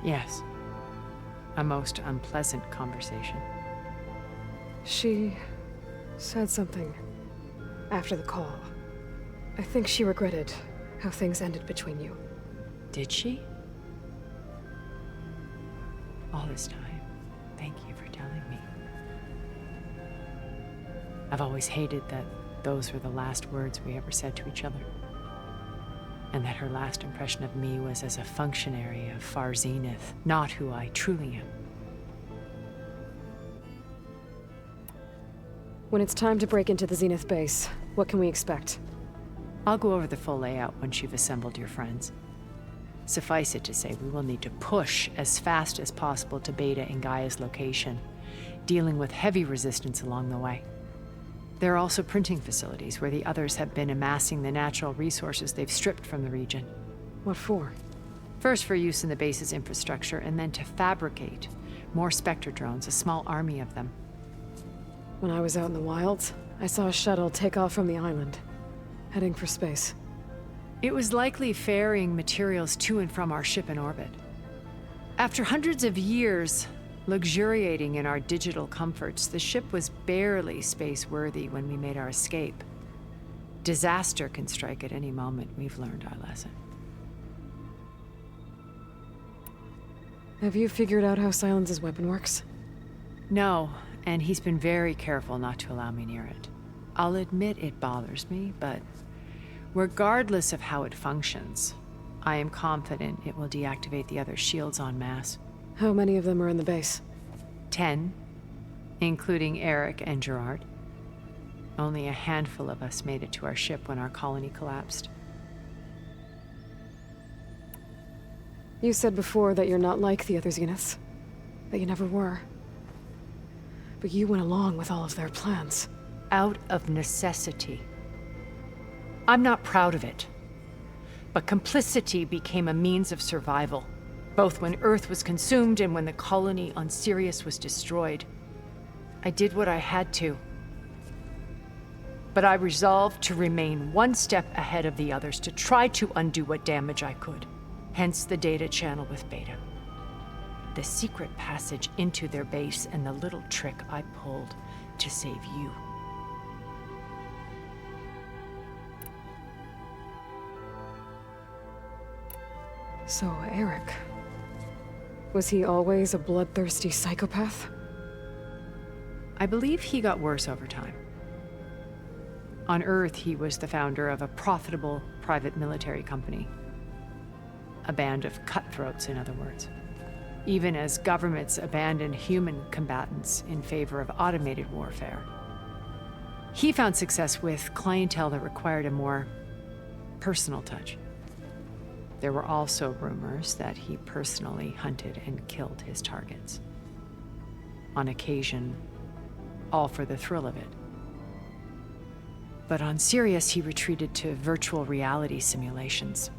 Yes. A most unpleasant conversation. She said something after the call. I think she regretted how things ended between you. Did she? All this time, thank you for telling me. I've always hated that those were the last words we ever said to each other. And that her last impression of me was as a functionary of Farzineth, not who I truly am. When it's time to break into the Zenith base, what can we expect? I'll go over the full layout once you've assembled your friends. Suffice it to say, we will need to push as fast as possible to Beta and Gaia's location, dealing with heavy resistance along the way. There are also printing facilities where the others have been amassing the natural resources they've stripped from the region. What for? First for use in the base's infrastructure, and then to fabricate more Spectre drones, a small army of them. When I was out in the wilds, I saw a shuttle take off from the island, heading for space. It was likely ferrying materials to and from our ship in orbit. After hundreds of years luxuriating in our digital comforts, the ship was barely space-worthy when we made our escape. Disaster can strike at any moment. We've learned our lesson. Have you figured out how Silence's weapon works? No, and he's been very careful not to allow me near it. I'll admit it bothers me, but regardless of how it functions, I am confident it will deactivate the other shields en masse. How many of them are in the base? 10, including Eric and Gerard. Only a handful of us made it to our ship when our colony collapsed. You said before that you're not like the other Zeniths. That you never were. But you went along with all of their plans. Out of necessity. I'm not proud of it. But complicity became a means of survival, both when Earth was consumed and when the colony on Sirius was destroyed. I did what I had to. But I resolved to remain one step ahead of the others, to try to undo what damage I could. Hence the data channel with Beta. The secret passage into their base and the little trick I pulled to save you. So, Eric... was he always a bloodthirsty psychopath? I believe he got worse over time. On Earth, he was the founder of a profitable private military company. A band of cutthroats, in other words. Even as governments abandoned human combatants in favor of automated warfare. He found success with clientele that required a more personal touch. There were also rumors that he personally hunted and killed his targets. On occasion, all for the thrill of it. But on Sirius, he retreated to virtual reality simulations.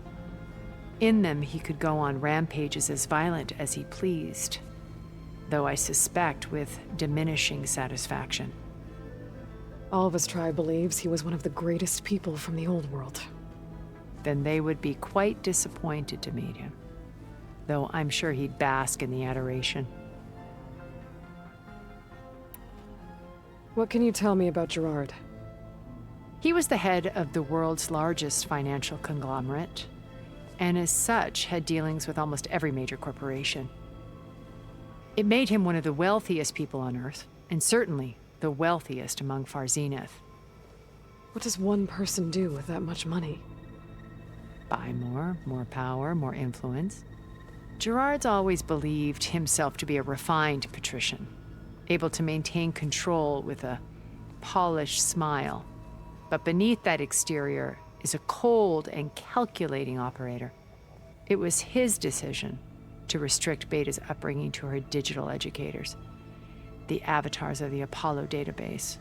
In them, he could go on rampages as violent as he pleased, though I suspect with diminishing satisfaction. All of his tribe believes he was one of the greatest people from the old world. Then they would be quite disappointed to meet him, though I'm sure he'd bask in the adoration. What can you tell me about Gerard? He was the head of the world's largest financial conglomerate, and as such had dealings with almost every major corporation. It made him one of the wealthiest people on Earth, and certainly the wealthiest among Far Zenith. What does one person do with that much money? Buy more power, more influence. Gerard's always believed himself to be a refined patrician, able to maintain control with a polished smile. But beneath that exterior is a cold and calculating operator. It was his decision to restrict Beta's upbringing to her digital educators, the avatars of the Apollo database,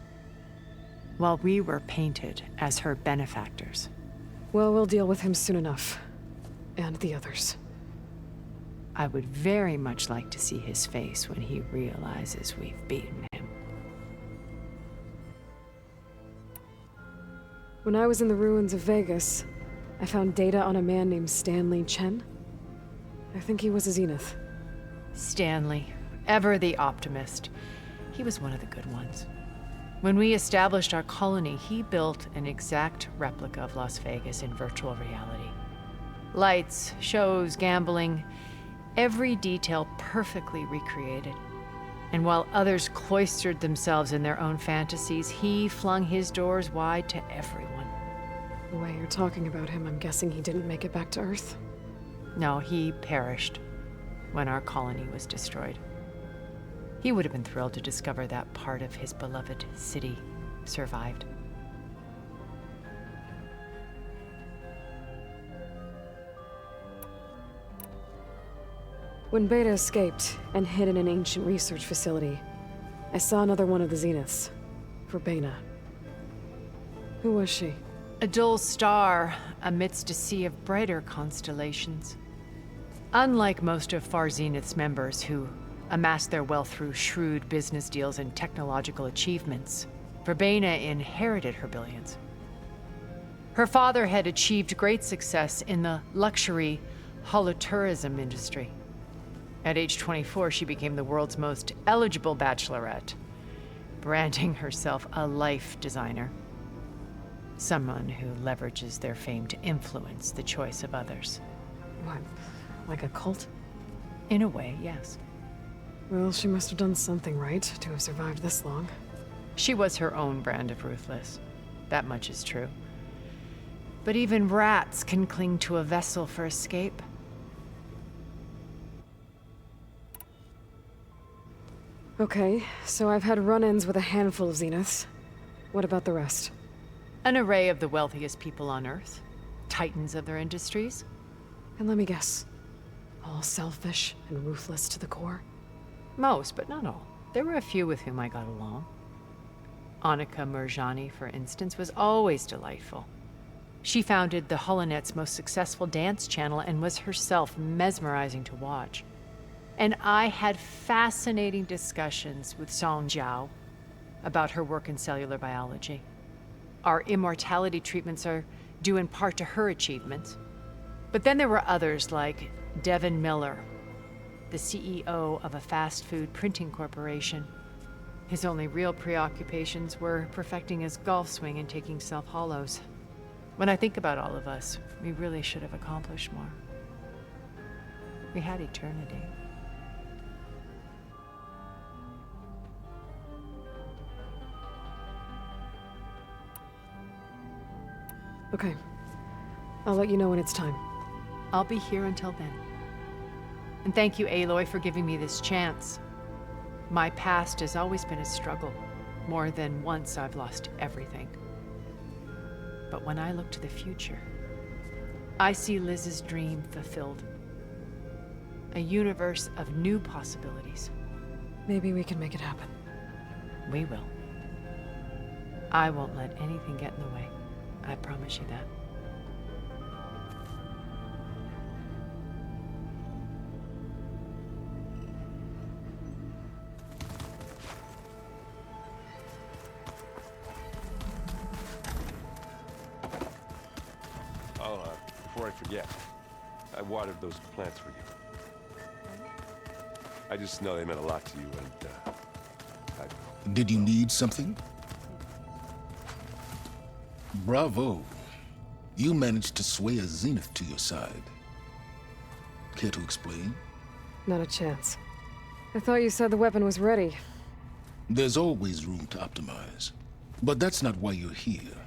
while we were painted as her benefactors. Well, we'll deal with him soon enough. And the others. I would very much like to see his face when he realizes we've beaten him. When I was in the ruins of Vegas, I found data on a man named Stanley Chen. I think he was a Zenith. Stanley, ever the optimist. He was one of the good ones. When we established our colony, he built an exact replica of Las Vegas in virtual reality. Lights, shows, gambling, every detail perfectly recreated. And while others cloistered themselves in their own fantasies, he flung his doors wide to everyone. The way you're talking about him, I'm guessing he didn't make it back to Earth? No, he perished when our colony was destroyed. He would have been thrilled to discover that part of his beloved city survived. When Beta escaped and hid in an ancient research facility, I saw another one of the Zeniths, Verbena. Who was she? A dull star amidst a sea of brighter constellations. Unlike most of Far Zenith's members who amassed their wealth through shrewd business deals and technological achievements, Verbena inherited her billions. Her father had achieved great success in the luxury holotourism industry. At age 24, she became the world's most eligible bachelorette, branding herself a life designer. Someone who leverages their fame to influence the choice of others. What, like a cult? In a way, yes. Well, she must have done something right to have survived this long. She was her own brand of ruthless. That much is true. But even rats can cling to a vessel for escape. Okay, so I've had run-ins with a handful of Zeniths. What about the rest? An array of the wealthiest people on Earth. Titans of their industries. And let me guess. All selfish and ruthless to the core? Most, but not all. There were a few with whom I got along. Annika Murjani, for instance, was always delightful. She founded the HoloNet's most successful dance channel and was herself mesmerizing to watch. And I had fascinating discussions with Song Jiao about her work in cellular biology. Our immortality treatments are due in part to her achievements. But then there were others like Devin Miller, the CEO of a fast food printing corporation. His only real preoccupations were perfecting his golf swing and taking self-hollows. When I think about all of us, we really should have accomplished more. We had eternity. Okay. I'll let you know when it's time. I'll be here until then. And thank you, Aloy, for giving me this chance. My past has always been a struggle. More than once I've lost everything. But when I look to the future, I see Liz's dream fulfilled. A universe of new possibilities. Maybe we can make it happen. We will. I won't let anything get in the way. I promise you that. Oh, before I forget, I watered those plants for you. I just know they meant a lot to you, and Did you need something? Bravo. You managed to sway a Zenith to your side. Care to explain? Not a chance. I thought you said the weapon was ready. There's always room to optimize. But that's not why you're here.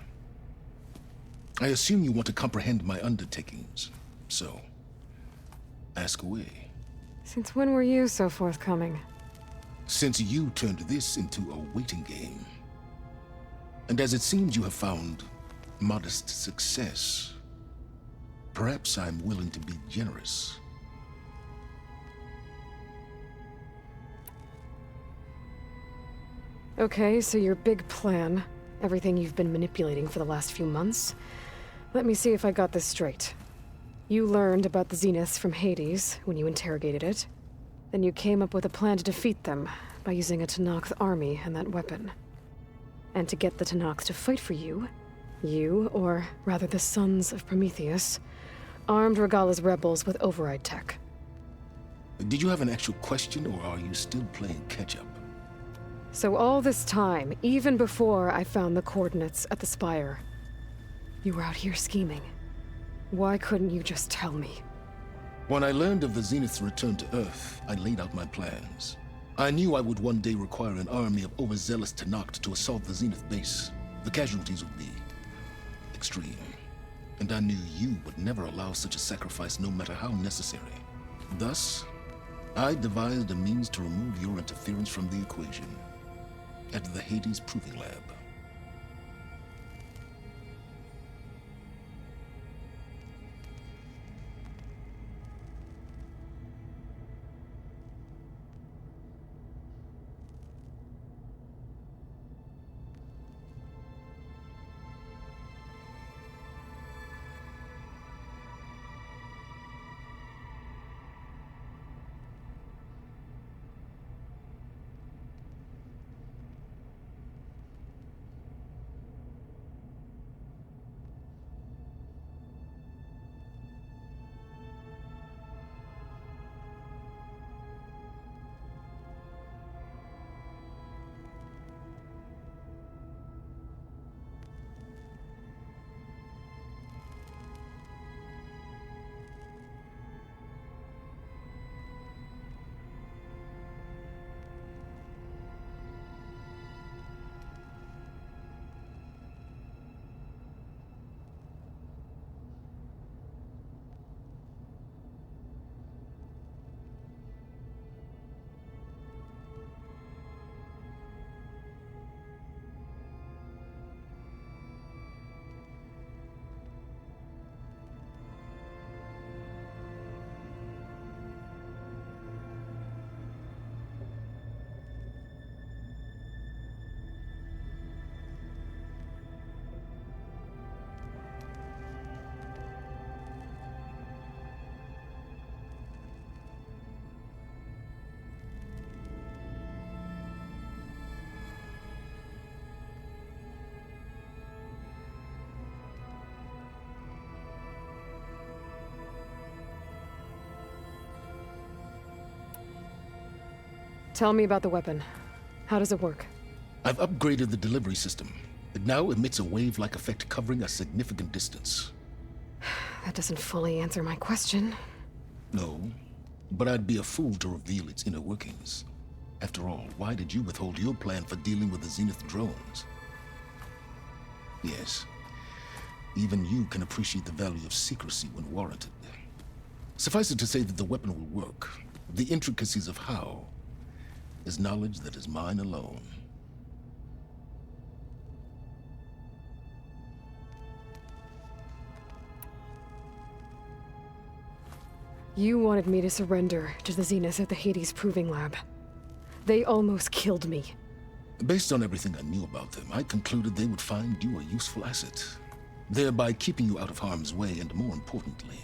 I assume you want to comprehend my undertakings. So, ask away. Since when were you so forthcoming? Since you turned this into a waiting game. And as it seems you have found modest success, perhaps I'm willing to be generous. Okay, so your big plan, everything you've been manipulating for the last few months. Let me see if I got this straight. You learned about the Zeniths from Hades when you interrogated it. Then you came up with a plan to defeat them by using a Tenakth army and that weapon. And to get the Tenakth to fight for you, or rather the Sons of Prometheus, armed Regalla's rebels with override tech. Did you have an actual question, or are you still playing catch-up? So all this time, even before I found the coordinates at the Spire, you were out here scheming. Why couldn't you just tell me? When I learned of the Zenith's return to Earth, I laid out my plans. I knew I would one day require an army of overzealous Tenakth to assault the Zenith base. The casualties would be extreme. And I knew you would never allow such a sacrifice, no matter how necessary. Thus, I devised a means to remove your interference from the equation at the Hades Proving Lab. Tell me about the weapon. How does it work? I've upgraded the delivery system. It now emits a wave-like effect covering a significant distance. That doesn't fully answer my question. No, but I'd be a fool to reveal its inner workings. After all, why did you withhold your plan for dealing with the Zenith drones? Yes, even you can appreciate the value of secrecy when warranted. Suffice it to say that the weapon will work. The intricacies of how is knowledge that is mine alone. You wanted me to surrender to the Zenith at the Hades Proving Lab. They almost killed me. Based on everything I knew about them, I concluded they would find you a useful asset, thereby keeping you out of harm's way and, more importantly,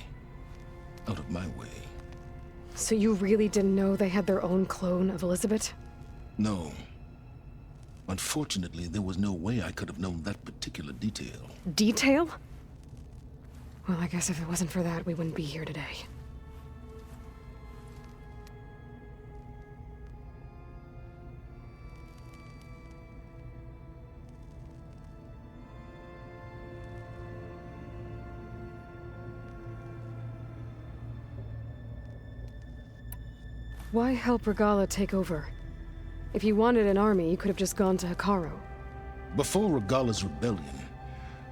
out of my way. So you really didn't know they had their own clone of Elizabeth? No. Unfortunately, there was no way I could have known that particular detail. Detail? Well, I guess if it wasn't for that, we wouldn't be here today. Why help Regalla take over? If you wanted an army, you could have just gone to Hikaru. Before Regalla's rebellion,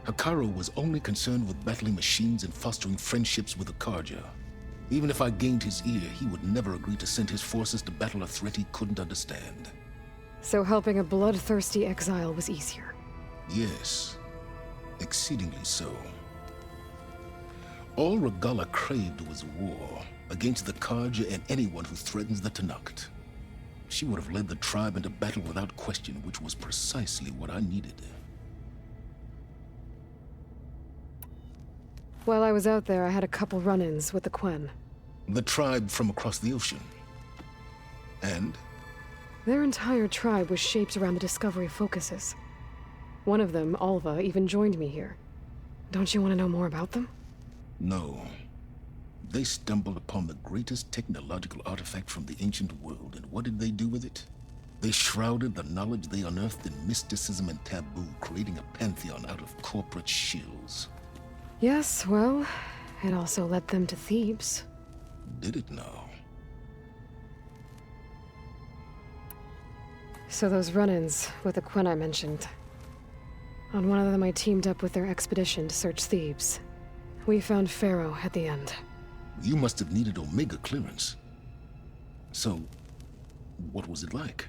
Hikaru was only concerned with battling machines and fostering friendships with the Karja. Even if I gained his ear, he would never agree to send his forces to battle a threat he couldn't understand. So helping a bloodthirsty exile was easier? Yes, exceedingly so. All Regalla craved was war against the Karja and anyone who threatens the Tanakh. She would have led the tribe into battle without question, which was precisely what I needed. While I was out there, I had a couple run-ins with the Quen. The tribe from across the ocean. And? Their entire tribe was shaped around the discovery focuses. One of them, Alva, even joined me here. Don't you want to know more about them? No. They stumbled upon the greatest technological artifact from the ancient world, and what did they do with it? They shrouded the knowledge they unearthed in mysticism and taboo, creating a pantheon out of corporate shills. Yes, well, it also led them to Thebes. Did it now? So those run-ins with the Quen I mentioned. On one of them I teamed up with their expedition to search Thebes. We found Pharaoh at the end. You must have needed Omega clearance. So, what was it like?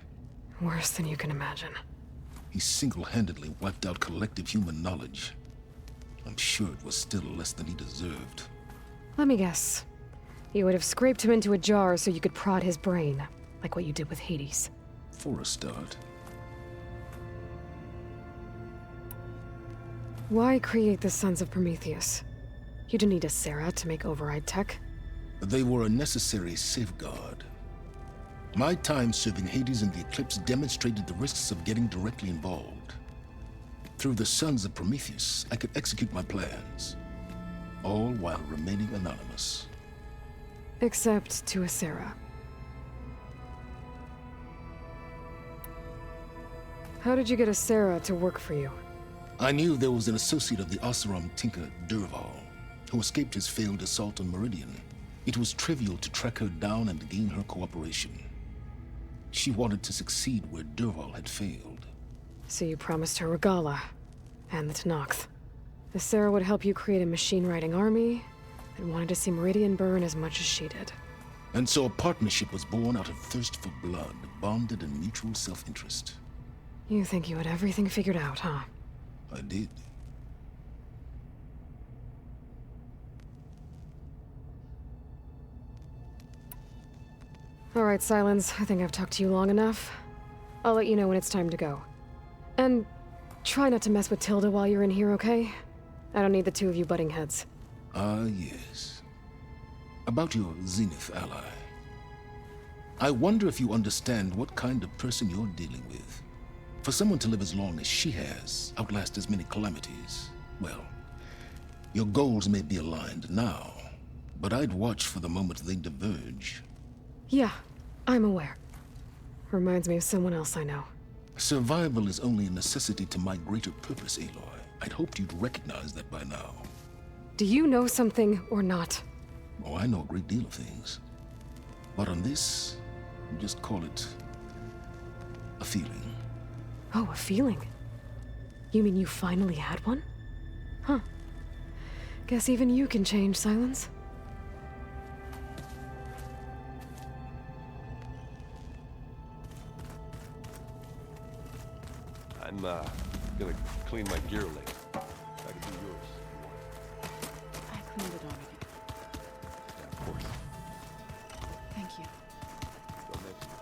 Worse than you can imagine. He single-handedly wiped out collective human knowledge. I'm sure it was still less than he deserved. Let me guess. You would have scraped him into a jar so you could prod his brain, like what you did with Hades. For a start. Why create the Sons of Prometheus? You didn't need a Sarah to make override tech. They were a necessary safeguard. My time serving Hades in the Eclipse demonstrated the risks of getting directly involved. Through the Sons of Prometheus, I could execute my plans, all while remaining anonymous. Except to a Sarah. How did you get a Sarah to work for you? I knew there was an associate of the Oseram tinker, Durval, who escaped his failed assault on Meridian. It was trivial to track her down and gain her cooperation. She wanted to succeed where Durval had failed. So you promised her Regalla, and the Tanakh. The Sarah would help you create a machine-riding army, and wanted to see Meridian burn as much as she did. And so a partnership was born out of thirst for blood, bonded in mutual self-interest. You think you had everything figured out, huh? I did. All right, Silence. I think I've talked to you long enough. I'll let you know when it's time to go. And try not to mess with Tilda while you're in here, okay? I don't need the two of you butting heads. Ah, yes. About your Zenith ally. I wonder if you understand what kind of person you're dealing with. For someone to live as long as she has, outlast as many calamities, well, your goals may be aligned now, but I'd watch for the moment they diverge. Yeah, I'm aware. Reminds me of someone else I know. Survival is only a necessity to my greater purpose, Aloy. I'd hoped you'd recognize that by now. Do you know something or not? Oh, I know a great deal of things. But on this, just call it a feeling. Oh, a feeling? You mean you finally had one? Huh. Guess even you can change, Silence. I'm, gonna clean my gear later. I can do yours. I cleaned it already. Yeah, of course. Thank you. Don't mention it.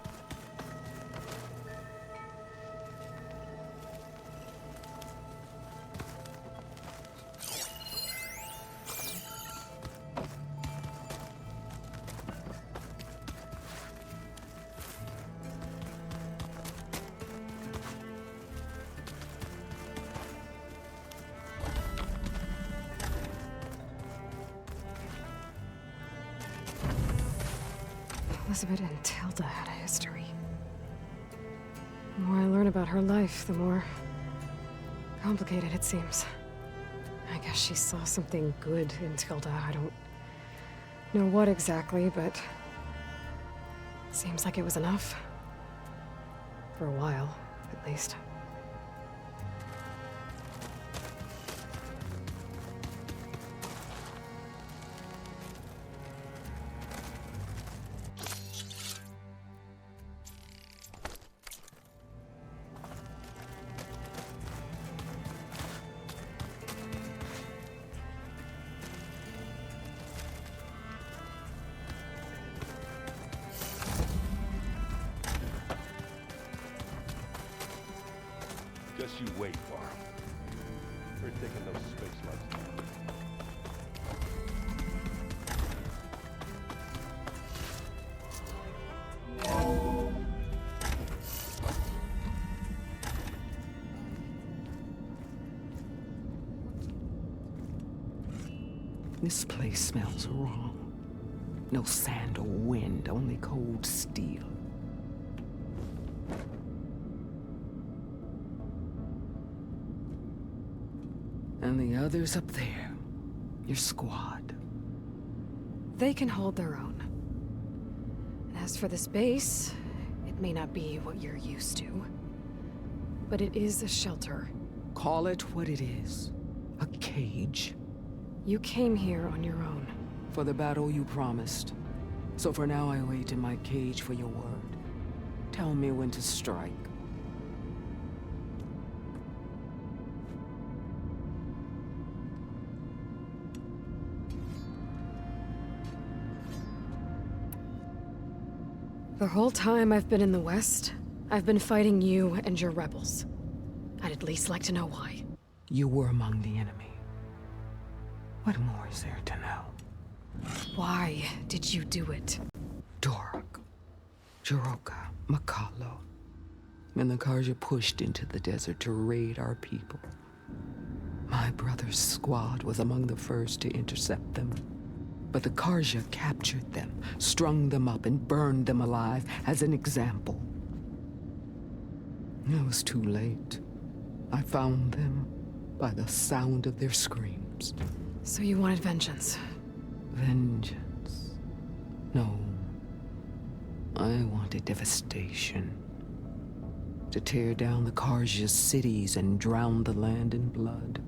Elizabeth and Tilda had a history. The more I learn about her life, the more complicated it seems. I guess she saw something good in Tilda. I don't know what exactly, but Seems like it was enough. For a while, at least. Just you wait, Varl. We're taking those space slugs down. This place smells wrong. No sand or wind, only cold steel. And the others up there, your squad. They can hold their own. And as for this base, it may not be what you're used to. But it is a shelter. Call it what it is. A cage. You came here on your own. For the battle you promised. So for now I wait in my cage for your word. Tell me when to strike. The whole time I've been in the West, I've been fighting you and your rebels. I'd at least like to know why. You were among the enemy. What more is there to know? Why did you do it? Dork, Jiroka, Makalo, and the Karja pushed into the desert to raid our people. My brother's squad was among the first to intercept them. But the Karja captured them, strung them up, and burned them alive as an example. It was too late. I found them by the sound of their screams. So you wanted vengeance? Vengeance? No. I wanted devastation. To tear down the Karja's cities and drown the land in blood.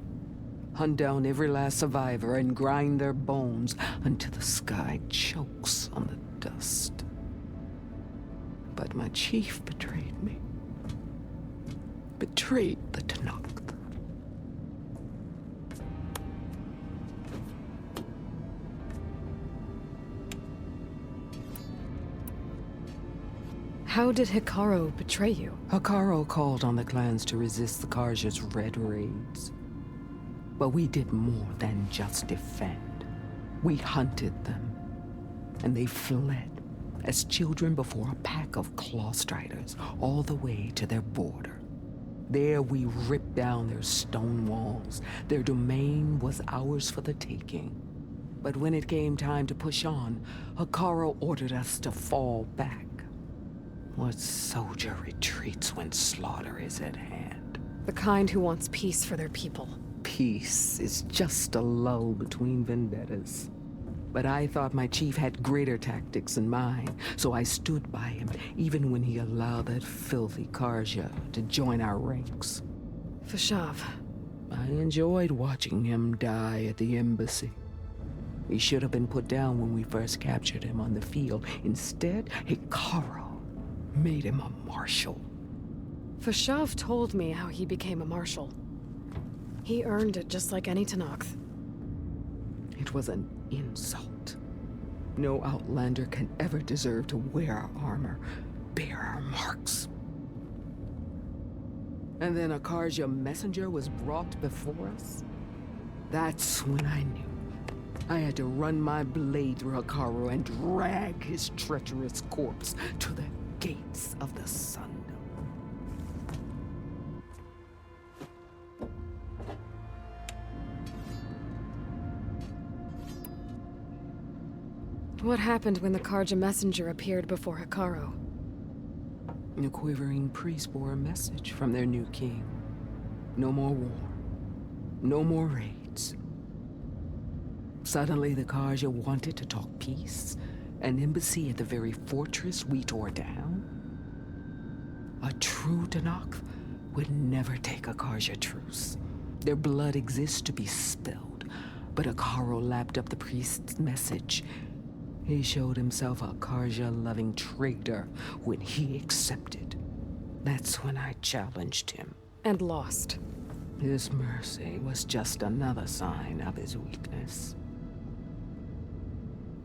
Hunt down every last survivor and grind their bones until the sky chokes on the dust. But my chief betrayed me. Betrayed the Tanakh. How did Hikaru betray you? Hikaru called on the clans to resist the Karja's red raids. But we did more than just defend. We hunted them, and they fled as children before a pack of claw striders all the way to their border. There we ripped down their stone walls. Their domain was ours for the taking. But when it came time to push on, Hikaru ordered us to fall back. What soldier retreats when slaughter is at hand? The kind who wants peace for their people. Peace is just a lull between vendettas. But I thought my chief had greater tactics in mind, so I stood by him, even when he allowed that filthy Karja to join our ranks. Fashav. I enjoyed watching him die at the embassy. He should have been put down when we first captured him on the field. Instead, Hikaru made him a marshal. Fashav told me how he became a marshal. He earned it just like any Tanakh. It was an insult. No Outlander can ever deserve to wear our armor, bear our marks. And then a Karja messenger was brought before us? That's when I knew. I had to run my blade through Hikaru and drag his treacherous corpse to the gates of the Sundom. What happened when the Karja messenger appeared before Hikaru? The quivering priest bore a message from their new king. No more war. No more raids. Suddenly the Karja wanted to talk peace, An embassy at the very fortress we tore down? A true Tenakth would never take a Karja truce. Their blood exists to be spilled, but Akaro lapped up the priest's message. He showed himself a Karja-loving traitor when he accepted. That's when I challenged him. And lost. His mercy was just another sign of his weakness.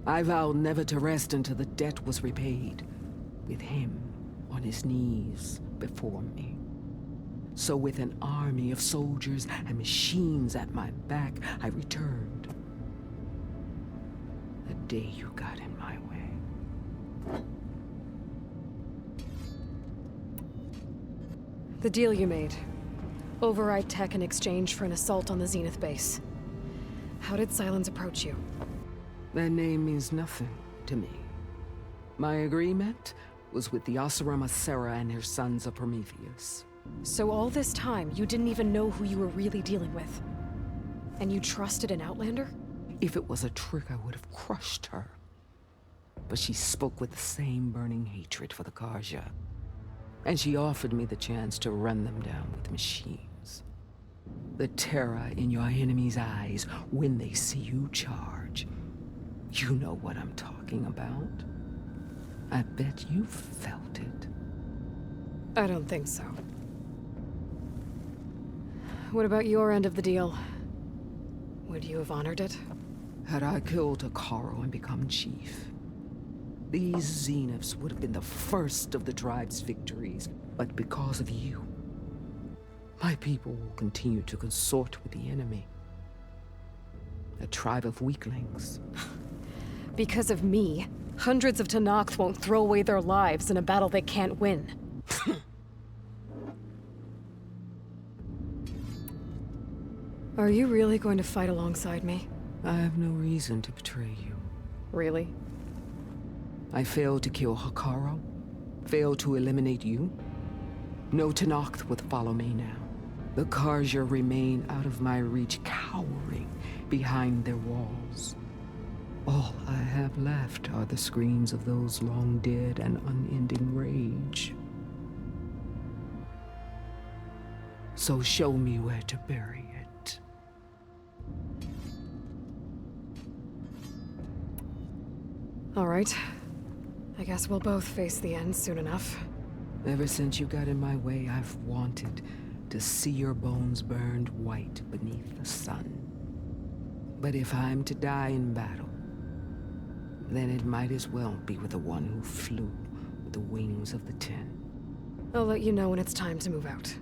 I vowed never to rest until the debt was repaid, with him on his knees before me. So with an army of soldiers and machines at my back, I returned. The day you got in my way. The deal you made. Override tech in exchange for an assault on the Zenith base. How did Silence approach you? That name means nothing to me. My agreement was with the Asarama Sera and her sons of Prometheus. So all this time, you didn't even know who you were really dealing with? And you trusted an Outlander? If it was a trick, I would have crushed her. But she spoke with the same burning hatred for the Karja. And she offered me the chance to run them down with machines. The terror in your enemy's eyes when they see you charge. You know what I'm talking about. I bet you felt it. I don't think so. What about your end of the deal? Would you have honored it? Had I killed Akaro and become chief, these Zeniths would have been the first of the tribe's victories. But because of you, my people will continue to consort with the enemy. A tribe of weaklings. Because of me, hundreds of Tenakth won't throw away their lives in a battle they can't win. Are you really going to fight alongside me? I have no reason to betray you. Really? I failed to kill Akaro, failed to eliminate you. No Tenakth would follow me now. The Karja remain out of my reach, cowering behind their walls. All I have left are the screams of those long dead and unending rage. So show me where to bury it. All right. I guess we'll both face the end soon enough. Ever since you got in my way, I've wanted to see your bones burned white beneath the sun. But if I'm to die in battle, then it might as well be with the one who flew with the wings of the Ten. I'll let you know when it's time to move out.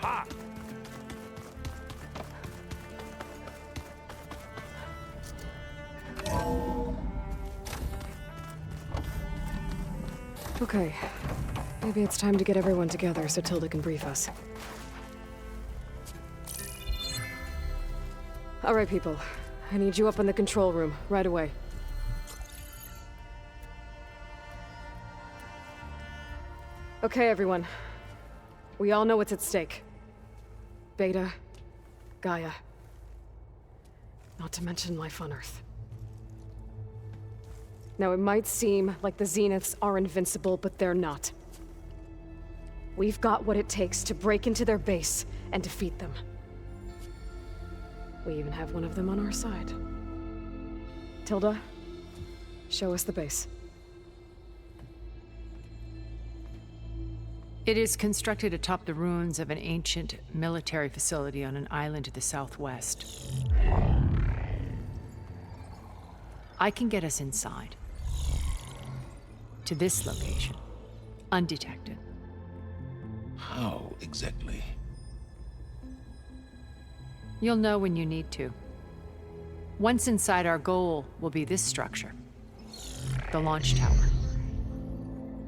Ha! Okay. Maybe it's time to get everyone together so Tilda can brief us. All right, people. I need you up in the control room, right away. Okay, everyone. We all know what's at stake. Beta, Gaia. Not to mention life on Earth. Now, it might seem like the Zeniths are invincible, but they're not. We've got what it takes to break into their base and defeat them. We even have one of them on our side. Tilda, show us the base. It is constructed atop the ruins of an ancient military facility on an island to the southwest. I can get us inside. To this location, undetected. How exactly? You'll know when you need to. Once inside, our goal will be this structure. The launch tower.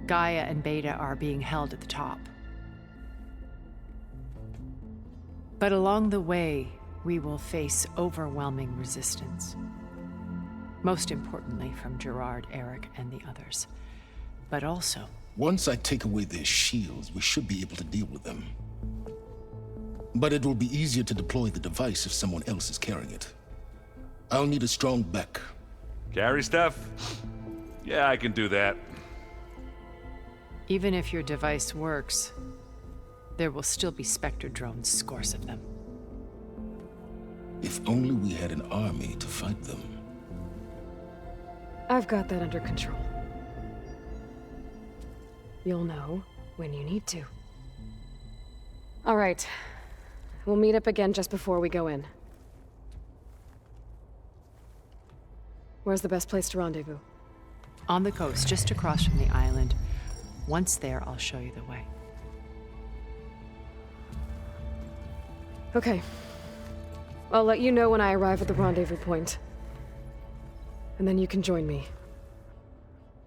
Gaia and Beta are being held at the top. But along the way, we will face overwhelming resistance. Most importantly from Gerard, Eric, and the others. But also... Once I take away their shields, we should be able to deal with them. But it will be easier to deploy the device if someone else is carrying it. I'll need a strong back. Carry stuff? Yeah, I can do that. Even if your device works, there will still be Spectre drones, scores of them. If only we had an army to fight them. I've got that under control. You'll know when you need to. All right. We'll meet up again just before we go in. Where's the best place to rendezvous? On the coast, just across from the island. Once there, I'll show you the way. Okay. I'll let you know when I arrive at the rendezvous point. And then you can join me.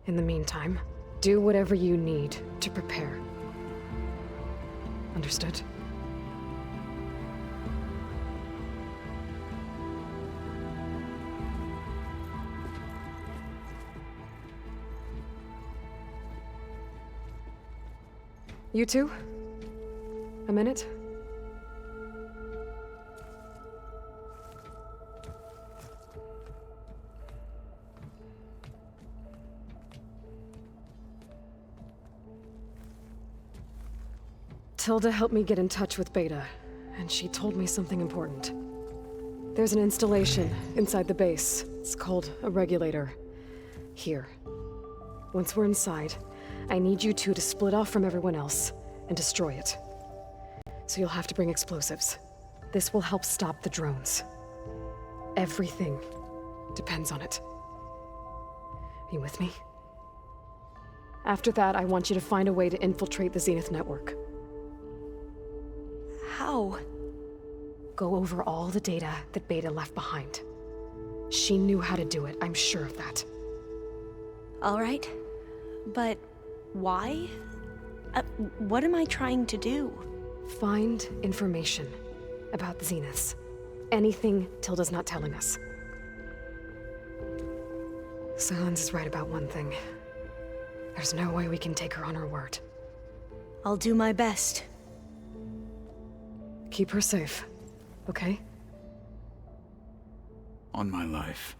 In the meantime, do whatever you need to prepare. Understood? You two? A minute? Tilda helped me get in touch with Beta, and she told me something important. There's an installation inside the base. It's called a regulator. Here. Once we're inside, I need you two to split off from everyone else and destroy it. So you'll have to bring explosives. This will help stop the drones. Everything depends on it. Are you with me? After that, I want you to find a way to infiltrate the Zenith network. How? Go over all the data that Beta left behind. She knew how to do it, I'm sure of that. All right. But why? What am I trying to do? Find information about the Zeniths. Anything Tilda's not telling us. Silence is right about one thing. There's no way we can take her on her word. I'll do my best. Keep her safe, okay? On my life.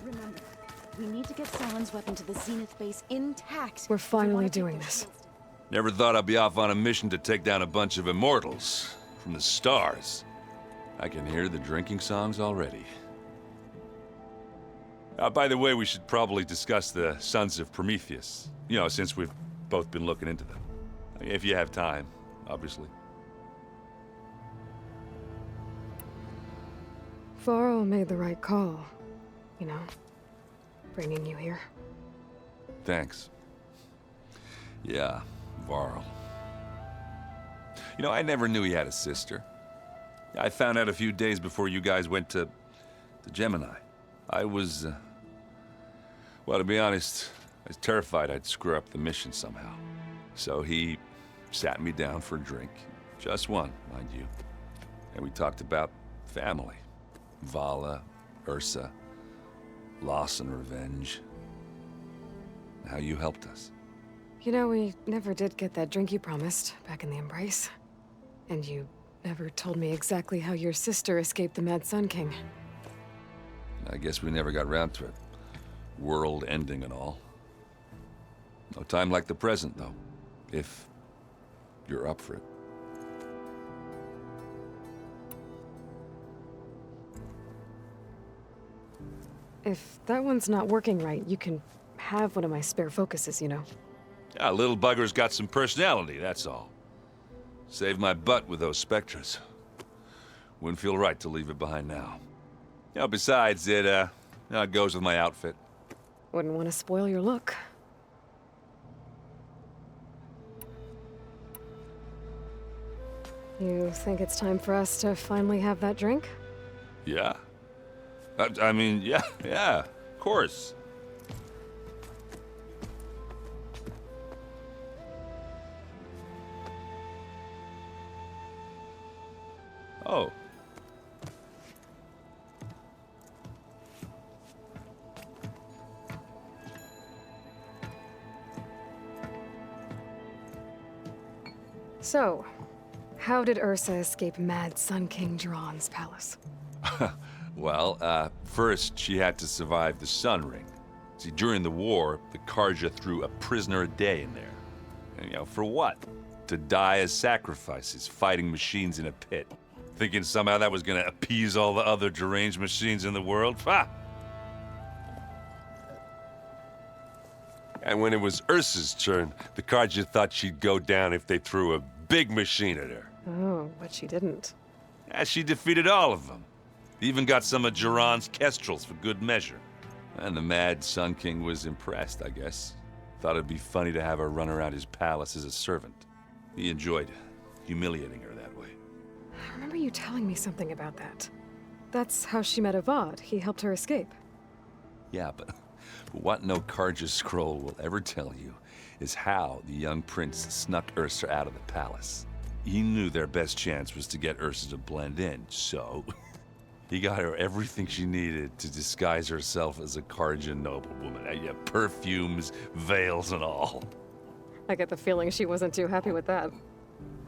Remember, we need to get Salon's weapon to the Zenith base intact. We're finally doing this. Never thought I'd be off on a mission to take down a bunch of immortals from the stars. I can hear the drinking songs already. By the way, we should probably discuss the Sons of Prometheus. You know, since we've both been looking into them. If you have time, obviously. Varl made the right call. You know, bringing you here. Thanks. Yeah, Varl. You know, I never knew he had a sister. I found out a few days before you guys went to Gemini. I was, well, to be honest, I was terrified I'd screw up the mission somehow. So he sat me down for a drink. Just one, mind you. And we talked about family. Vala, Ursa, loss and revenge. How you helped us. You know, we never did get that drink you promised back in the Embrace. And you never told me exactly how your sister escaped the Mad Sun King. I guess we never got around to it. World ending and all. No time like the present, though. If you're up for it. If that one's not working right, you can have one of my spare focuses, you know. Yeah, little bugger's got some personality, that's all. Saved my butt with those Spectras. Wouldn't feel right to leave it behind now. You know, besides, it goes with my outfit. Wouldn't want to spoil your look. You think it's time for us to finally have that drink? Yeah? I mean, yeah, of course. Oh. So, how did Ursa escape Mad Sun King Jiran's palace? Well, first she had to survive the Sun Ring. See, during the war, the Karja threw a prisoner a day in there. And, you know, for what? To die as sacrifices, fighting machines in a pit. Thinking somehow that was gonna appease all the other deranged machines in the world? Ha! And when it was Ursa's turn, the Karja thought she'd go down if they threw a big machine at her. Oh, but she didn't. Yeah, she defeated all of them. Even got some of Jiran's kestrels for good measure. And the Mad Sun King was impressed, I guess. Thought it'd be funny to have her run around his palace as a servant. He enjoyed humiliating her that way. I remember you telling me something about that. That's how she met Avad. He helped her escape. Yeah, but what no Karja scroll will ever tell you is how the young prince snuck Ursa out of the palace. He knew their best chance was to get Ursa to blend in, so he got her everything she needed to disguise herself as a Karja noblewoman. Yeah, perfumes, veils, and all. I get the feeling she wasn't too happy with that.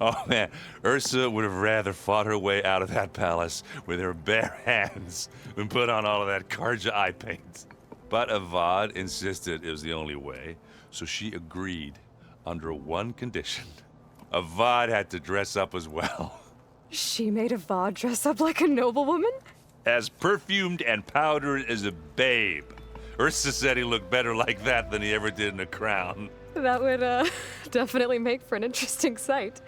Oh man, Ursa would have rather fought her way out of that palace with her bare hands than put on all of that Karja eye paint. But Avad insisted it was the only way, so she agreed under one condition. Avad had to dress up as well. She made Avad dress up like a noblewoman? As perfumed and powdered as a babe. Ursa said he looked better like that than he ever did in a crown. That would, definitely make for an interesting sight.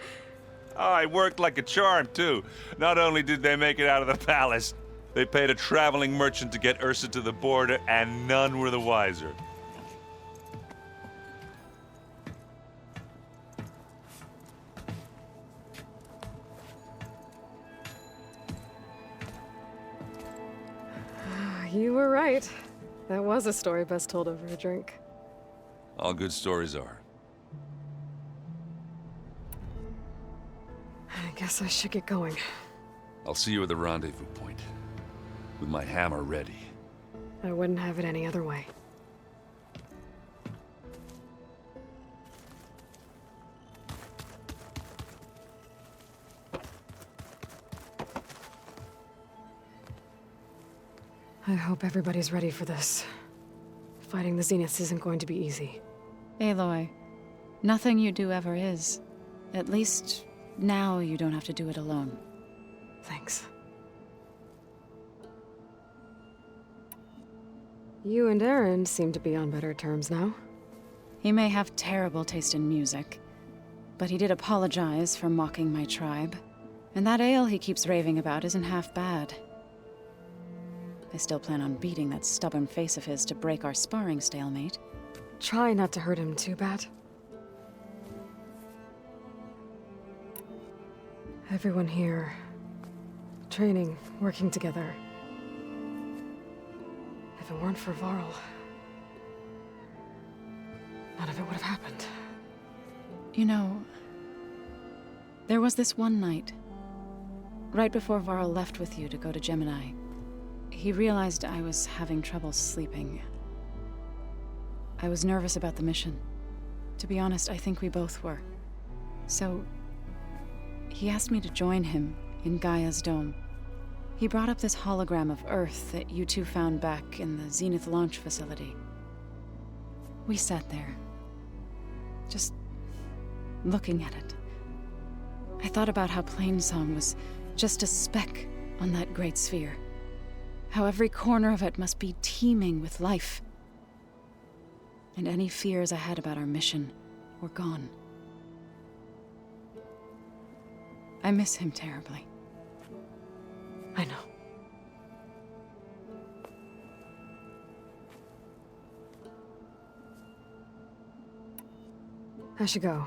Oh, it worked like a charm, too. Not only did they make it out of the palace, they paid a traveling merchant to get Ursa to the border, and none were the wiser. You were right. That was a story best told over a drink. All good stories are. I guess I should get going. I'll see you at the rendezvous point, with my hammer ready. I wouldn't have it any other way. I hope everybody's ready for this. Fighting the Zeniths isn't going to be easy. Aloy, nothing you do ever is. At least, now you don't have to do it alone. Thanks. You and Aaron seem to be on better terms now. He may have terrible taste in music, but he did apologize for mocking my tribe. And that ale he keeps raving about isn't half bad. I still plan on beating that stubborn face of his to break our sparring stalemate. Try not to hurt him too bad. Everyone here, training, working together. If it weren't for Varl, none of it would have happened. You know, there was this one night, right before Varl left with you to go to Gemini. He realized I was having trouble sleeping. I was nervous about the mission. To be honest, I think we both were. So, he asked me to join him in Gaia's dome. He brought up this hologram of Earth that you two found back in the Zenith launch facility. We sat there, just looking at it. I thought about how Plainsong was just a speck on that great sphere. How every corner of it must be teeming with life. And any fears I had about our mission were gone. I miss him terribly. I know. I should go.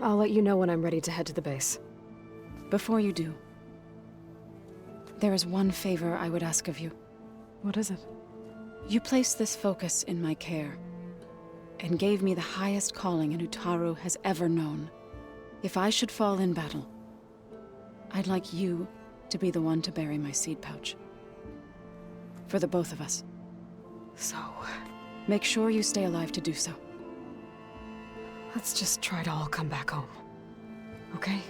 I'll let you know when I'm ready to head to the base. Before you do, there is one favor I would ask of you. What is it? You placed this focus in my care, and gave me the highest calling an Utaru has ever known. If I should fall in battle, I'd like you to be the one to bury my seed pouch. For the both of us. So... make sure you stay alive to do so. let's just try to all come back home. Okay?